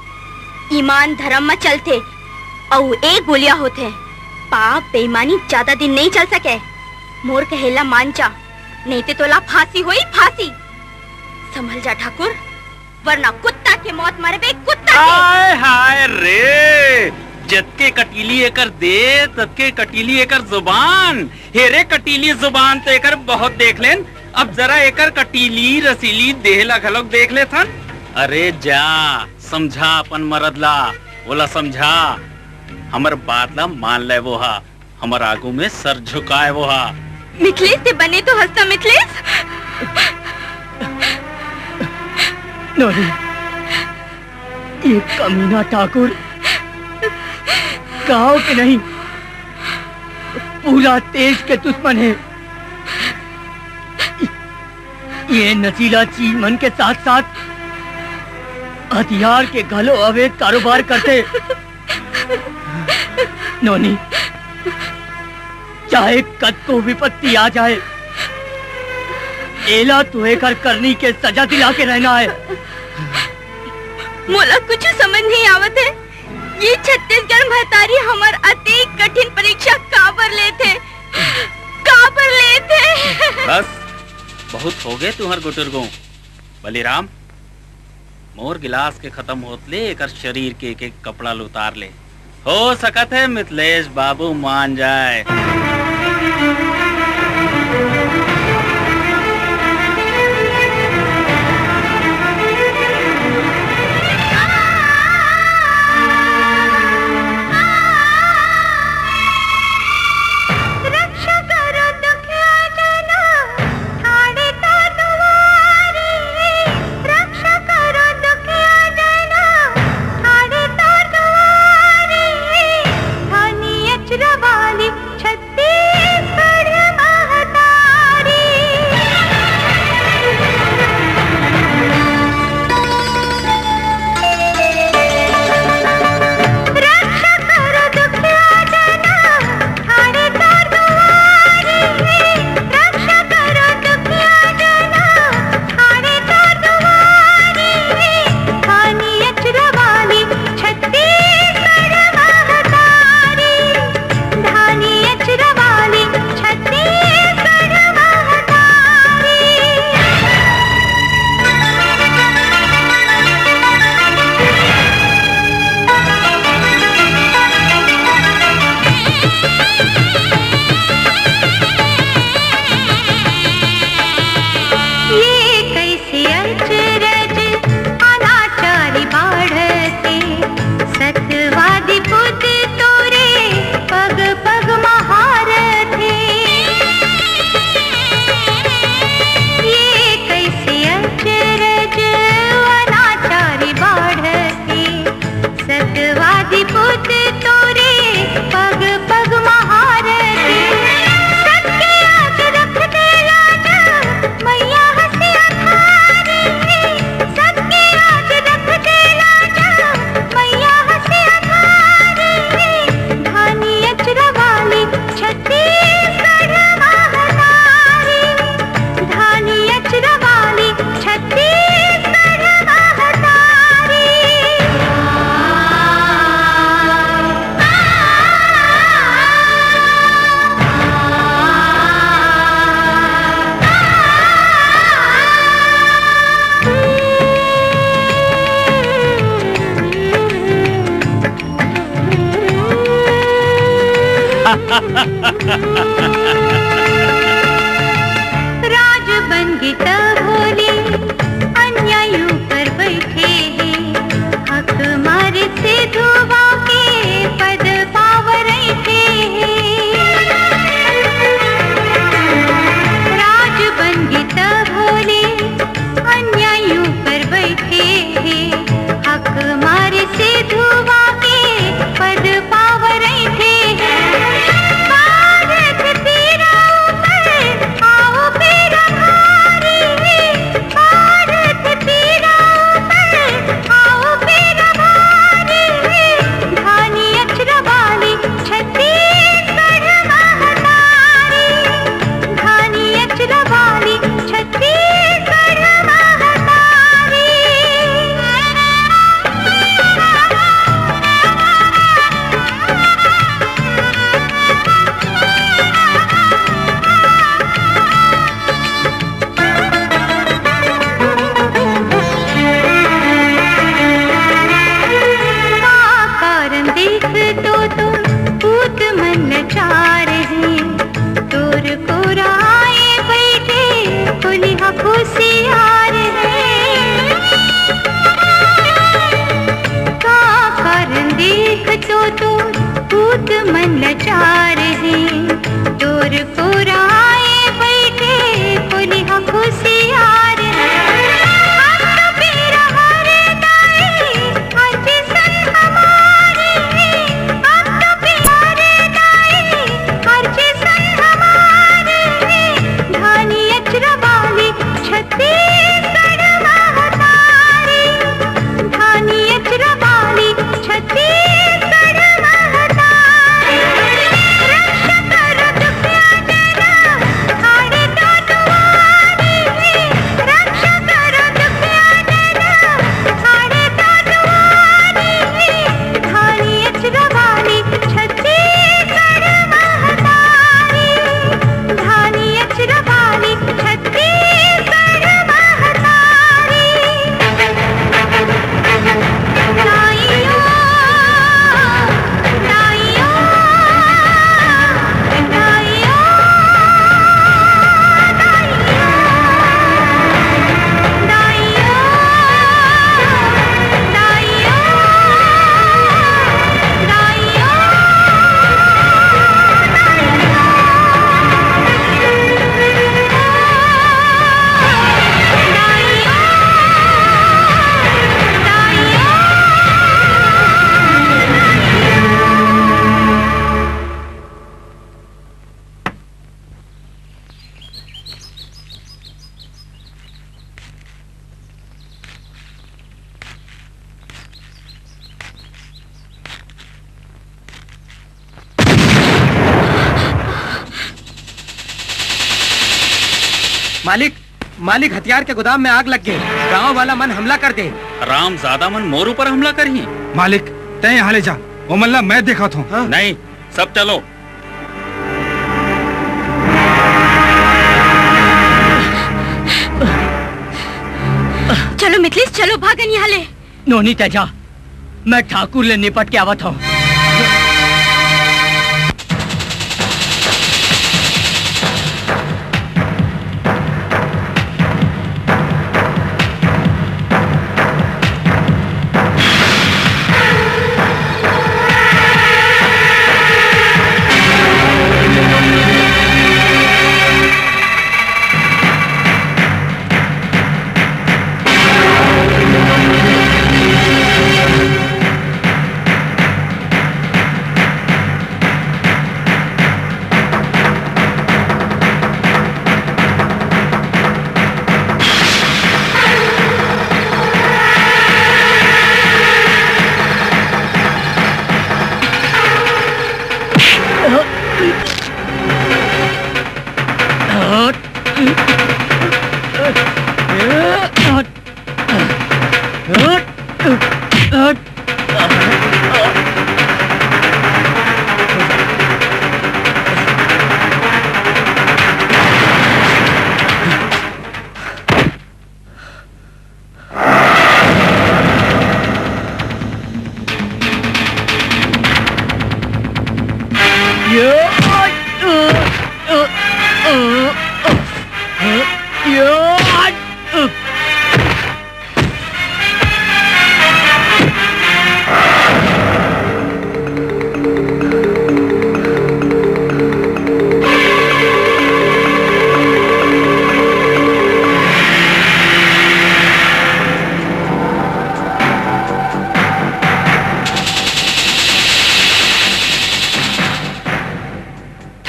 [SPEAKER 4] ईमान धर्म में चलते और एक बोलिया होते, पाप बेईमानी ज्यादा दिन नहीं चल सके। मोर कहेला मान जा, नहीं ते तोला फांसी हुई फांसी। संभल जा ठाकुर, वरना कुत्ता के मौत मारे बे कुत्ता के।
[SPEAKER 1] हाय हाय रे, जतके कटीली एकर दे ततके कटीली एकर जुबान। हेरे कटीली जुबान तो एकर बहुत देख लेन, अब जरा एकर कटीली रसीली देहला घलोक देख ले थन। अरे जा समझा अपन मरद ला, बोला समझा, हमर बात ला मान ले वो हा, हमर आगू में सर झुकाए वो हा।
[SPEAKER 4] मिथिलेश से बने तो हंसता मिथिलेश।
[SPEAKER 2] नहीं, ये कमीना ठाकुर गांव के नहीं पूरा देश के दुश्मन है। ये नशीला चीज मन के साथ साथ हथियार के घलो अवैध कारोबार करते। नोनी, चाहे कद को विपत्ति आ जाए, एला तुहे कर करनी के सजा दिला के रहना है।
[SPEAKER 4] मोला कुछ समझ नहीं आवत है, ये छत्तीसगढ़ महतारी हमार अति कठिन परीक्षा काबर लेते, काबर लेते।
[SPEAKER 1] बस बहुत हो गए तुम्हार गुटुरगो। बलीराम मोर गिलास के खत्म होत ले एकर शरीर के एक कपड़ा उतार ले, हो सकत है मिथिलेश बाबू मान जाए।
[SPEAKER 4] राज बन गीता भोले अन्यायी पर बैठे हैं, हक मारे से धुआ के पद पावर थे। राज बन गीता भोले अन्यायी पर बैठे हैं, हक मारे से धुआ के पद पावर थे। भारत तेरा ऊपर आओ मेरा भारी, भारत तेरा ऊपर आओ मेरा भारी, धानी अक्षर वाली छत्तीसगढ़ महतारी, धानी अक्षर वाली छत्तीसगढ़ महतारी। कारण देख तो पूत मन लचार है, तोर को राय बैठे खुलिया खुशियार है। का कारण देख तो पूत मन लचार है, तोर को राय बैठे खुलिया खुशियार है।
[SPEAKER 10] मालिक, मालिक हथियार के गोदाम में आग लग गई, गांव वाला मन हमला कर दे।
[SPEAKER 1] राम ज्यादा मन मोर ऊपर हमला करही।
[SPEAKER 3] मालिक तय यहाँ ले जा, वो मल्ला मैं देखा था।
[SPEAKER 1] हाँ? नहीं, सब चलो।
[SPEAKER 8] चलो मिथलेश, चलो भागन यहाँ ले।
[SPEAKER 2] नोनी तेजा, मैं ठाकुर ले निपट के आवत हूँ।
[SPEAKER 5] Yeah.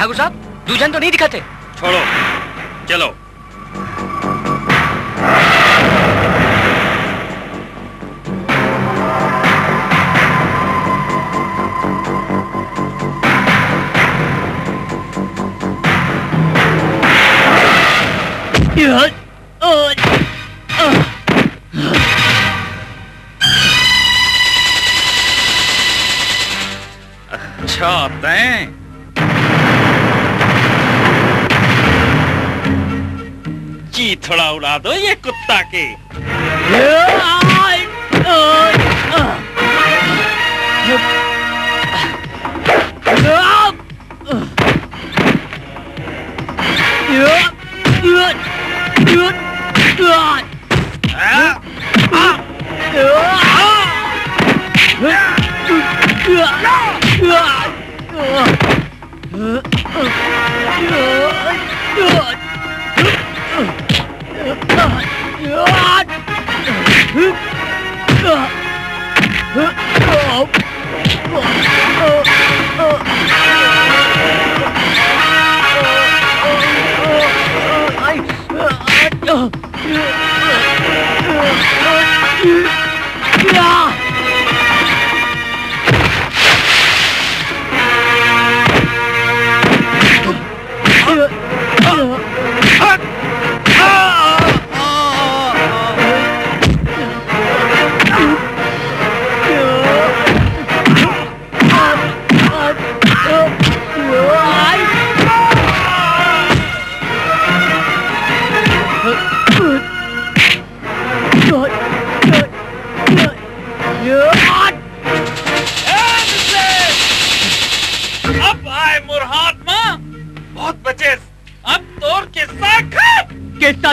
[SPEAKER 10] ठाकुर साहब दूजन तो नहीं दिखाते।
[SPEAKER 1] छोड़ो, चलो। अच्छा तैं चीथड़ा उड़ा दो ये कुत्ता के।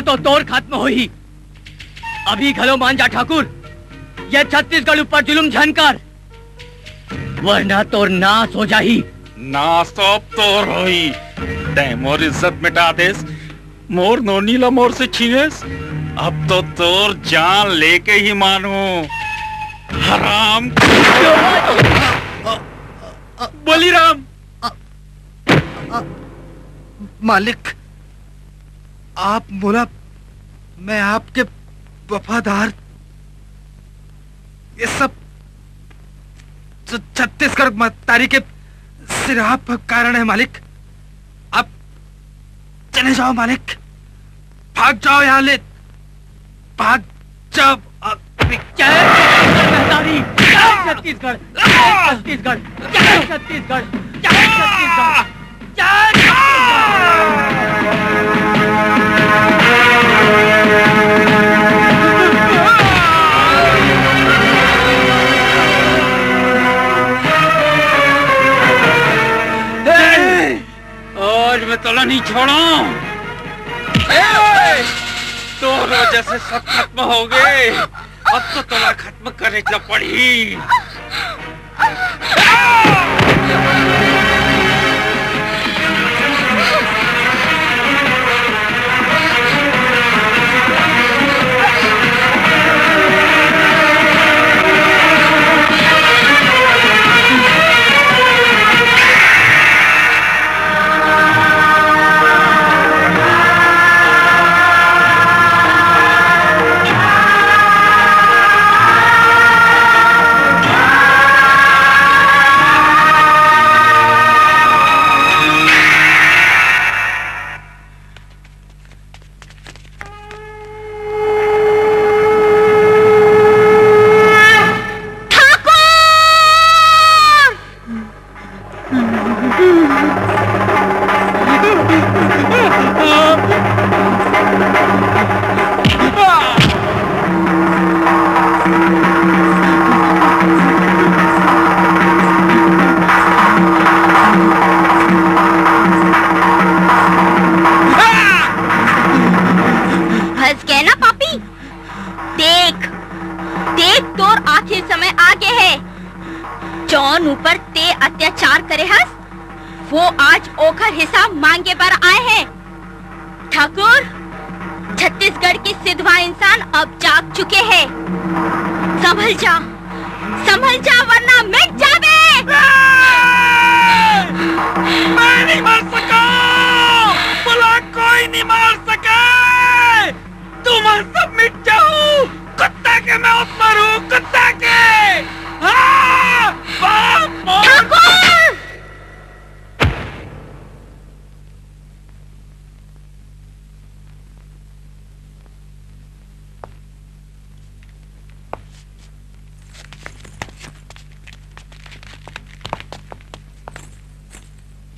[SPEAKER 2] तो तोर खत्म हो ही। अभी घलो मान जा ठाकुर, ये छत्तीसगढ़ ऊपर जुलुम झनकर, वरना तोर नाश हो जाही।
[SPEAKER 1] नाश तो अब तोर होई। तै मोर इज्जत मिटा देस, मोर नोनीला मोर से छीनेस, अब तो तोर जान लेके ही मानू। हराम।
[SPEAKER 3] बलिराम। मालिक, आप बोला मैं आपके वफादार, ये सब छत्तीसगढ़ मतारी के सिराप का कारण है मालिक। आप चले जाओ मालिक, भाग जाओ यहाँ ले, भाग जाओ।
[SPEAKER 2] छत्तीसगढ़, छत्तीसगढ़, छत्तीसगढ़, छत्तीसगढ़, छत्तीसगढ़।
[SPEAKER 1] आज मैं तला नहीं छोड़ा। तो वजह से सब खत्म हो गए, अब तो तला खत्म करने की पड़ी।
[SPEAKER 4] संभल जा वरना मिट जावे।
[SPEAKER 1] मैं नहीं मर सकता।
[SPEAKER 6] तुम सब मिट जाओ। कुत्ता के मैं मरूं, कुत्ता के। हाँ, बाप मौत।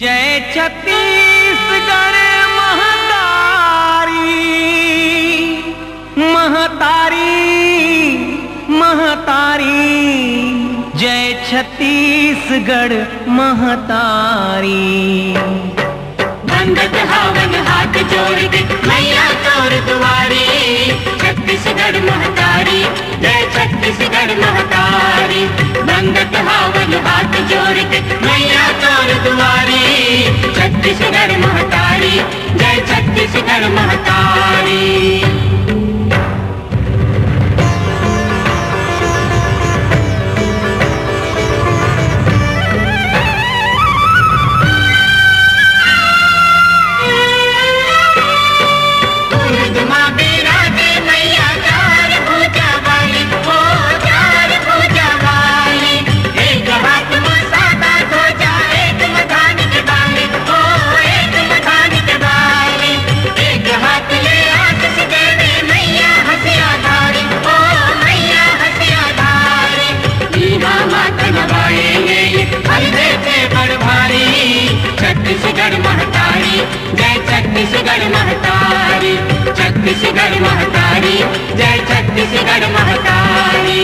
[SPEAKER 5] जय छत्तीसगढ़ महतारी महतारी महतारी, जय छत्तीसगढ़ महतारी।
[SPEAKER 4] बंदत हवन हाथ जोड़ के मैया तोर दुआरी, छत्तीसगढ़ महतारी जय छत्तीसगढ़ महतारी। बंदत हवन हाथ जोड़ के मैया तोर दुआरी, छत्तीसगढ़ महतारी जय छत्तीसगढ़ महतारी। छत्तीसगढ़ महतारी जय छत्तीसगढ़ महतारी, छत्तीसगढ़ महतारी जय छत्तीसगढ़ महतारी।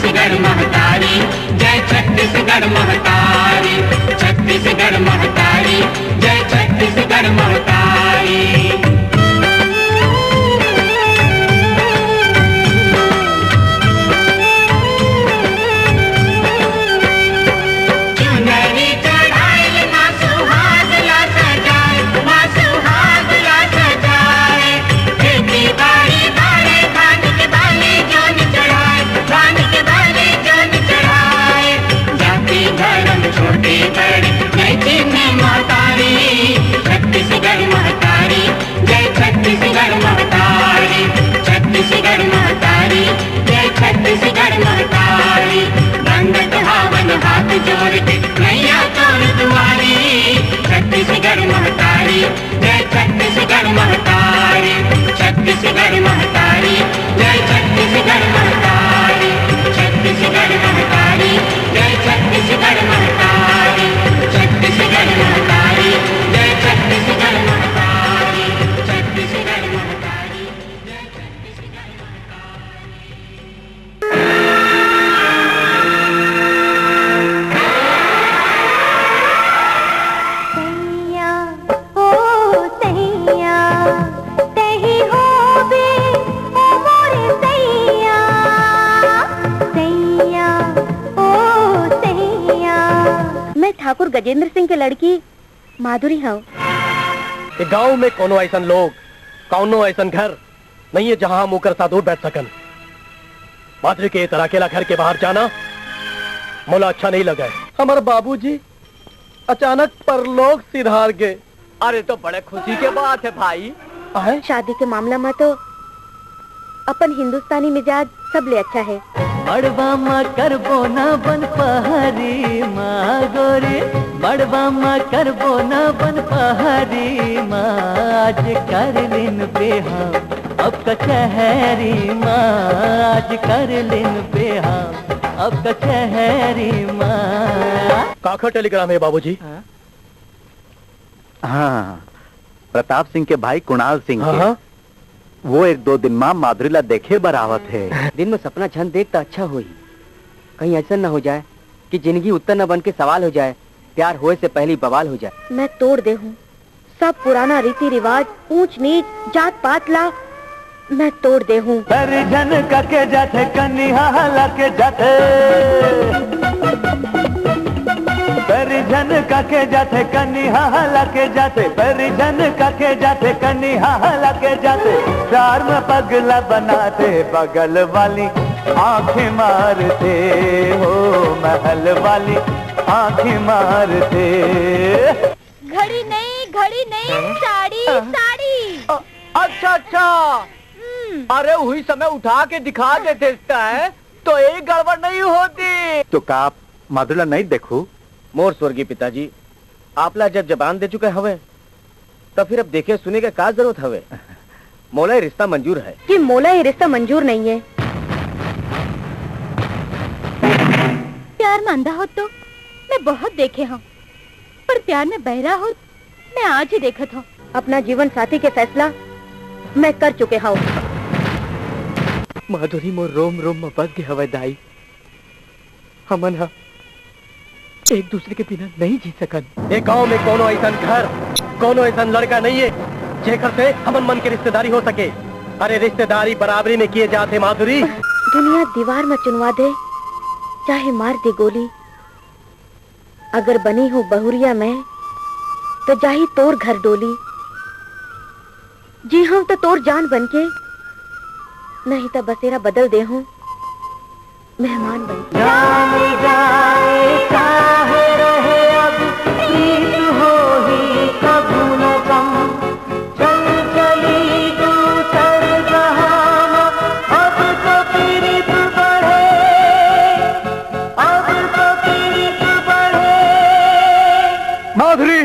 [SPEAKER 4] छत्तीसगढ़ महतारी जय छत्तीसगढ़ महतारी, छत्तीसगढ़ महतारी जय छत्तीसगढ़ महतारी। छत्तीसगढ़ महतारी जय छत्तीसगढ़ महतारी, छत्तीसगढ़ महतारी जय छत्तीसगढ़ महतारी। बंदत हवन हाथ जोड़ के मैया तोर दुआरी, छत्तीसगढ़ महतारी जय छत्तीसगढ़ महतारी, छत्तीसगढ़ महतारी जय छत्तीसगढ़ महतारी, छत्तीसगढ़ महतारी जय छत्तीसगढ़ महतारी, छत्तीसगढ़ महतारी जय छत्तीसगढ़ महतारी, छत्तीसगढ़ महतारी जय छत्तीसगढ़ सैया ओ सैया तही होबे ओ मोरे सैया, सैया ओ सैया। मैं ठाकुर गजेंद्र सिंह के लड़की माधुरी हूँ।
[SPEAKER 11] गांव में कोनो ऐसा लोग, कौनो ऐसा घर नहीं है जहां हम ऊकर साधु बैठ सकन। माधुरी के तरह अकेला घर के बाहर जाना मोला अच्छा नहीं लगा है। हमारे बाबूजी अचानक परलोक सिधार गए।
[SPEAKER 2] अरे तो बड़े खुशी के बात है भाई।
[SPEAKER 4] शादी के मामला में तो अपन हिंदुस्तानी मिजाज सब ले अच्छा है।
[SPEAKER 5] बड़वा माँ करबो ना बन पहाड़ी माँ गोरी, बड़वा माँ करबो ना बन पहाड़ी माँ, आज कर लिन पे हम अब कचहरी माँ, आज कर लिन पे हम अब कचहरी माँ।
[SPEAKER 11] काका टेलीग्राम है बाबूजी।
[SPEAKER 12] हाँ, प्रताप सिंह के भाई कुणाल सिंह के। वो 1-2 दिन माँ माधुरी ला देखे बरावत है।
[SPEAKER 2] दिन में सपना छन देख तो अच्छा होई, कहीं ऐसा न हो जाए कि जिंदगी उत्तर न बन के सवाल हो जाए, प्यार होए से पहले बवाल हो जाए।
[SPEAKER 4] मैं तोड़ दे हूँ
[SPEAKER 13] सब पुराना रीति रिवाज, ऊंच नीच, जात पात ला मैं तोड़ दे हूँ।
[SPEAKER 5] परिजन के जाते कन्या लगे जाते, परिजन के जाते कन्या लगे जाते, परिजन के जाते कन्या लगे जाते, प्यार में पगला बनाते, बगल वाली आंखें मारते हो, महल वाली आंखें मारते।
[SPEAKER 13] घड़ी नहीं साड़ी साड़ी।
[SPEAKER 11] अच्छा अच्छा, अरे वही समय उठा के दिखा देते है तो एक गड़बड़ नहीं होती।
[SPEAKER 12] तो का आप माधुला नहीं देखू?
[SPEAKER 11] मोर स्वर्गीय पिताजी, आपला जब जबान दे चुके हवे तो फिर अब देखे सुने के का जरूरत हवे। मोला ये रिश्ता मंजूर है।
[SPEAKER 13] कि मोला ये रिश्ता मंजूर नहीं है। प्यार में अंधा हो तो मैं बहुत देखे हूँ, पर प्यार में बहरा हो मैं आज ही देखत हूँ। अपना जीवन साथी के फैसला मैं कर चुके हूँ।
[SPEAKER 11] माधुरी मोर रोम रोम में बस गए हवे दाई। हमन हा एक दूसरे के बिना नहीं जी सकन। एक गांव में कोनो ऐसा घर, कोनो ऐसा लड़का नहीं है जेकर से हमन मन के रिश्तेदारी हो सके। अरे रिश्तेदारी बराबरी में किए जाते माधुरी।
[SPEAKER 13] दुनिया दीवार में चुनवा दे, चाहे मार दे गोली, अगर बनी हो बहुरिया में तो जाही तोर घर डोली। जी हाँ तो तोर जान बनके, नहीं तो बसेरा बदल दे हूँ मेहमान बनके।
[SPEAKER 5] जान जाए चाहे रहे अब प्रीत हो ही कभू न कम, चल चली तू सरजहां, अब तो पीड़ित बढ़े, अब तो पीड़ित बढ़े।
[SPEAKER 11] माधुरी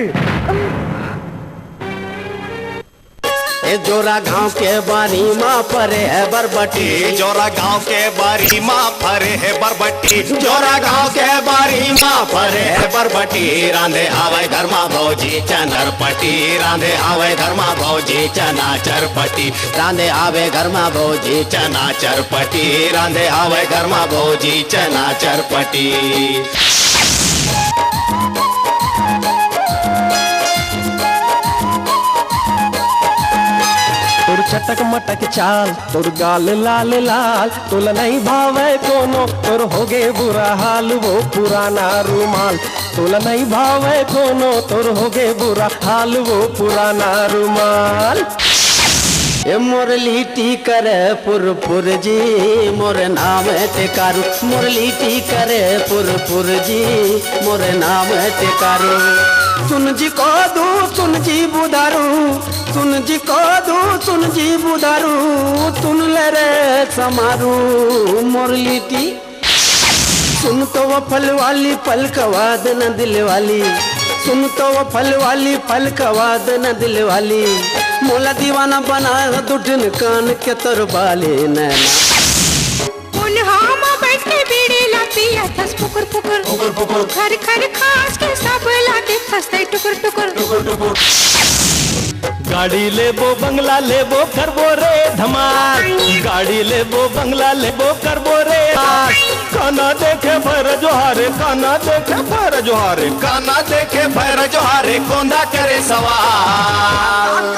[SPEAKER 14] जोरा गांव के बारी माँ परे है बरबटी, जोरा गांव के बारी माँ परे है बरबटी, जोरा गांव के बारी माँ परे है बरबटी। रांधे आवे घर माँ भौजी चनर पटी, रांधे आवे घर माँ भौजी चना चरपटी, रांधे आवे घर माँ भौजी चना चरपटी, रांधे आवे घर माँ भौजी चना चरपटी।
[SPEAKER 11] तोर चटक मटक चाल, तोर गाल लाल लाल, तोला नहीं भावे कोनो, तोर होगे बुरा हाल वो पुराना रुमाल। तोला नहीं भावे कोनो, तोर होगे बुरा हाल वो पुराना रुमाल।
[SPEAKER 14] ए मुरलीटी करे पुर जी, मोर नाम टेकारू, मुरलीटी करे पुर जी, मोर नाम टेकारू। सुन जी को दू सुन जी बुधारू, सुन जी को दू सुन जी बुधारू, सुन ले रे समारू मुरलीटी। सुन तो वो फल वाली पल कवाद न दिल वाली, सुन तो वो फल वाली पल कवाद न दिल वाली। मोला दीवाना बनाया दुठन कान के तर बाले नैना।
[SPEAKER 4] बैठ के बीड़ी लाती थस पुकुर पुकुर पुकुर पुकुर, खर खर खास के सब लाके फंसते टुकुर टुकुर टुकुर टुकुर।
[SPEAKER 11] गाड़ी लेबो बंगला लेबो करबो रे धमाल, गाड़ी लेबो बंगला लेबो करबो रे। काना देखे भैर जोहारे, काना देखे भैर जोहारे,
[SPEAKER 14] काना देखे भैर जोहारे, कोंदा करे सवाल।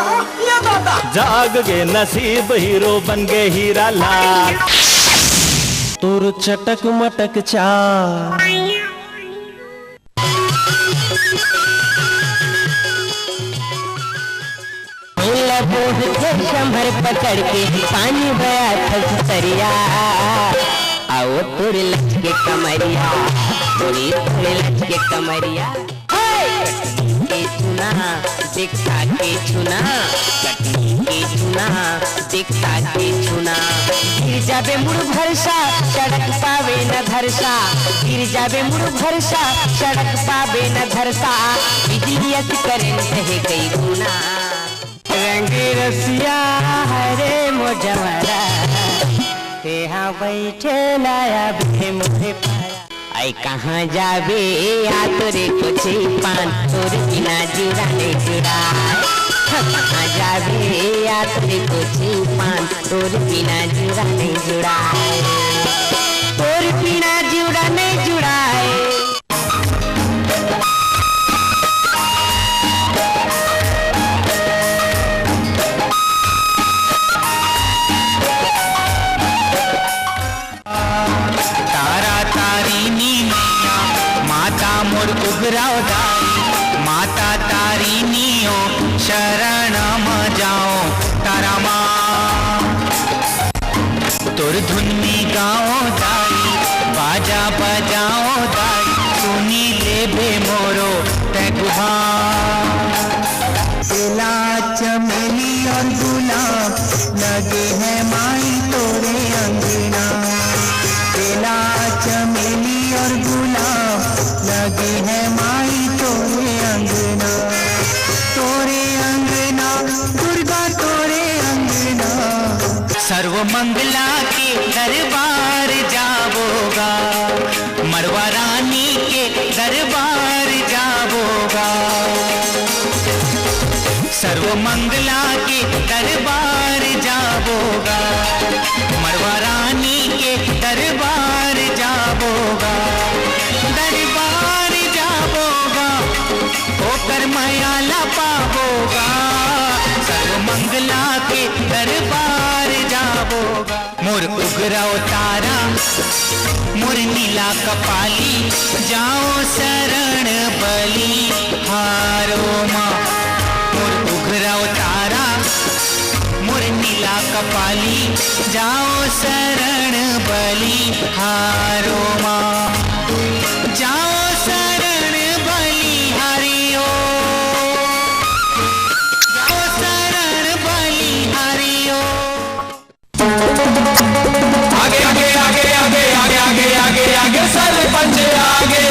[SPEAKER 11] जाग गे नसीब हीरो बन गए हीरा लाल। तोर चटक मटक चाल,
[SPEAKER 5] संभर पकड़ के पानी भया था सरिया, आओ थोड़ी लच के कमरिया, थोड़ी लच के कमरिया। के चुना दिखता के चुना, कटनी के चुना दिखता के चुना। गिर जाबे मुड़ भरसा सड़क पावे न धरसा, गिर जाबे मुड़ भरसा सड़क पावे न धरसा। बिजली करंट है कई गुना, रंग रसिया हरे मोजमरा, तेहा बैठे लाया बे मुझे पारा। आई कहाँ जाबे या तोरे कुछ पान, तोरे बिना जुड़ा नहीं जुड़ा। कहाँ जाबे या तोरे कुछ पान, तोरे बिना जुड़ा नहीं जुड़ा, तोरे बिना जुड़ा नहीं जुड़ा।
[SPEAKER 15] उगराओ दाई माता तारिणीओ शरण में जाओ तारा माँ तोर धुन में गाओ दाई बाजा बजाओ दाई सुनी ले बे मोरो तैगुहा बेला चमेली और गुलाब लगे हैं माई तोरे अंगना बेला चमेली और गुलाब लगे हैं माई तोरे अंगना दुर्गा तोरे अंगना सर्व मंगला के दरबार जावोगा मरवा रानी के दरबार जावोगा सर्व मंगला के दरबार जावोगा मरवा रानी के दरबार जावोगा दरबार जावोगा होकर मयाला पावोगा सर्व मंगला के दरबार जावोगा मोर उगराओ तारा मोर नीला कपाली जाओ शरण बलि हारो माँ मोर उगराओ तारा मोर नीला कपाली जाओ शरण बलि हारो माँ जाओ शरण बलि हरिओ जाओ शरण बलि हरिओ
[SPEAKER 16] आगे आगे आगे आगे आगे आगे आगे आगे सरपंच आगे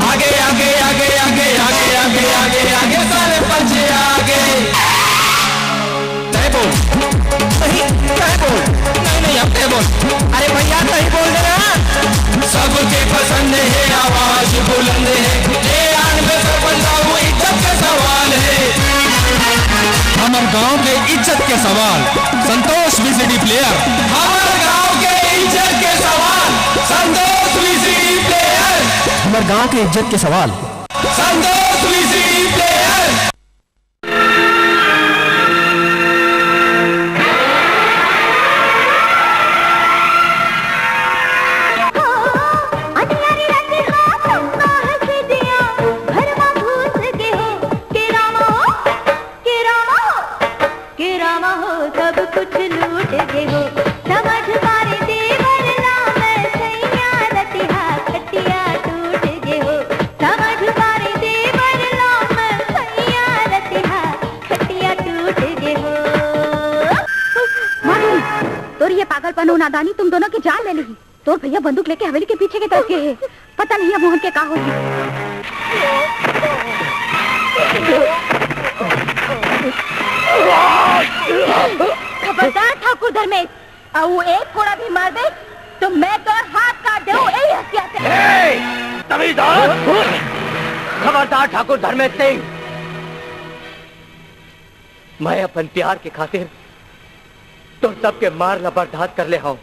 [SPEAKER 16] आगे आगे आगे आगे आगे आगे आगे आगे सरपंच आगे तय बोल नहीं तय बोल नहीं अब तय बोल अरे भैया तय बोल देना सबके पसंद है आवाज बुलंद है ये आन में सरपंच साहब इज्जत का सवाल है हमारे गांव के इज्जत के सवाल संतोष वीसीडी प्लेयर हमारे गांव के इज्जत के सवाल संतोष वीसीडी प्लेयर हमारे गांव के इज्जत के सवाल संतोष वीसीडी प्लेयर
[SPEAKER 13] पागलपन और नादानी तुम दोनों की जान ले ली तो भैया बंदूक लेके हवेली के पीछे की तरफ गए हैं पता नहीं है मोहन के कहा होगी खबरदार ठाकुर धर्मेश और वो एक कोड़ा भी मार दे तो मैं तो हाथ काट दूं यही हत्या से
[SPEAKER 11] तमीज़दार खबरदार ठाकुर धर्मेश सिंह मैं अपन प्यार के खातिर तो सबके मार लबरदार कर ले हूं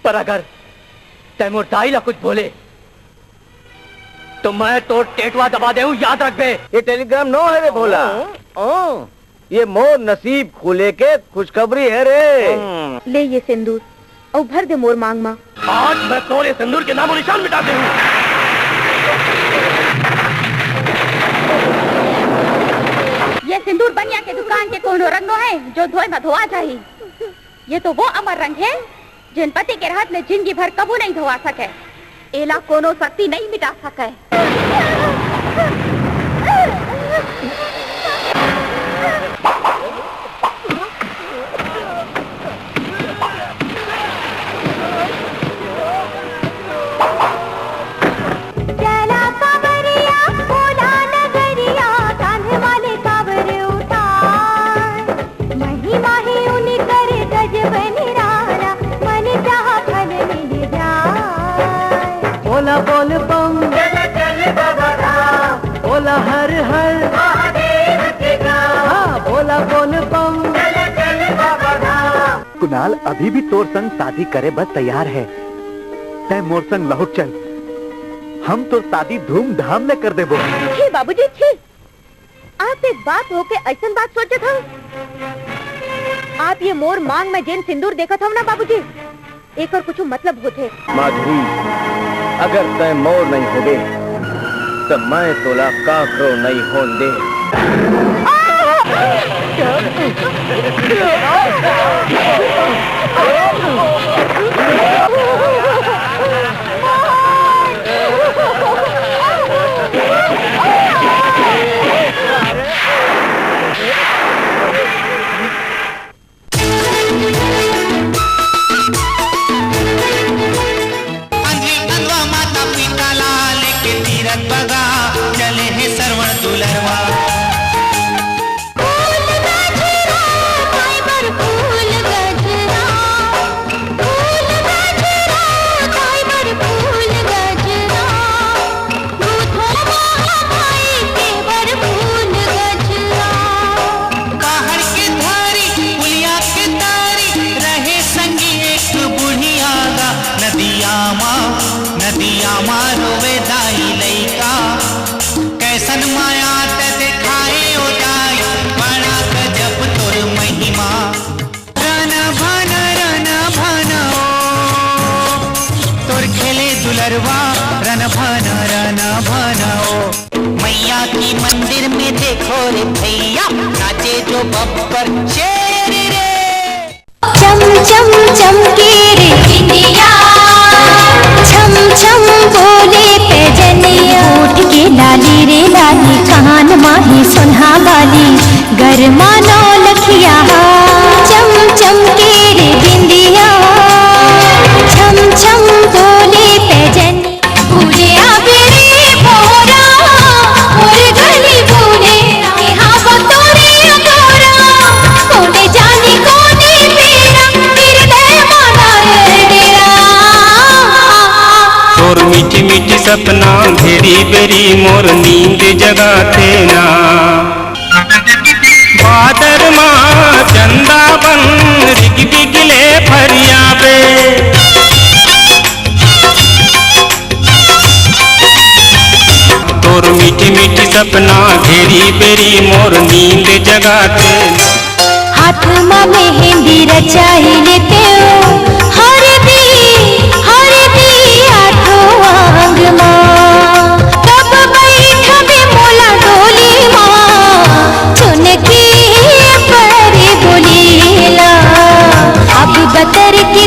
[SPEAKER 11] पर अगर तैमूर दाईला कुछ बोले तो मैं तो टेटवा दबा दे याद रख बे
[SPEAKER 17] ये टेलीग्राम नो है रे भोला ये मोर नसीब खुले के खुशखबरी है रे
[SPEAKER 13] ले ये सिंदूर और भर दे मोर मांग मां
[SPEAKER 11] आज मैं तोरे सिंदूर के नामो निशान मिटा दे
[SPEAKER 13] ये सिंदूर बनिया के दुकान के कोनो रंगो है जो धोए में धोआ चाहिए ये तो वो अमर रंग है जिन पति के राहत में जिंदगी भर कबू नहीं धोआ सके एला कोनो शक्ति नहीं मिटा सके
[SPEAKER 5] बोला बोल बम बोला हर हर हाँ बोला बोल बम
[SPEAKER 12] कुणाल अभी भी तोर संग शादी करे बस तैयार है तय मोर संग लहुट चल हम तो शादी धूमधाम में कर देबो
[SPEAKER 13] छी बाबूजी छी आप एक बात होके ऐसा बात सोचे था आप ये मोर मांग में जिन सिंदूर देखा था ना बाबूजी एक और कुछ मतलब होते
[SPEAKER 12] माधुरी
[SPEAKER 17] अगर तय मोर नहीं होगे तो मैं तोला काकरो नहीं होन दे।
[SPEAKER 15] बगा चले है सरवण दुलरवा। बाहर के धारी पुलिया के तारी रहे संगी एक बुढ़िया गा। नदिया माँ रोवे दाई लैका कैसन माया ते दिखाए ओ दाई बड़ा गजब तोर महिमा। रन भन ओ तोर खेले दुलरवा रन भन ओ। मैया की मंदिर में देखो रे भैया नाचे जो बब्बर शेर रे।
[SPEAKER 4] चम चम चमके रे बिंदिया छम छम बोले पैजनिया। उठ के लाली रे लाली कान माही सुनहा वाली गरमा नौ लखिया। चम चमके रे बिंदिया छम छम बोले पैजनिया। पूजे आवे रे भोरा और गली बोले यहाँ बतोरे अगोरा बोले जानी कोने मेरा हृदय माना डेरा।
[SPEAKER 18] और मीठी मीठी सपना भेरी बेरी मोर नींद जगाते ना। बादर माँ चंदा बन रिग बिगले फरिया पे। और मीठी मीठी सपना घेरी बेरी मोर नींद जगाते।
[SPEAKER 4] हाथ में मेहंदी रचाई लेते हो हरदी आठों आंग माँ। तब बैठबे मोला डोली माँ चुन के पर बोलीला। अब बतर के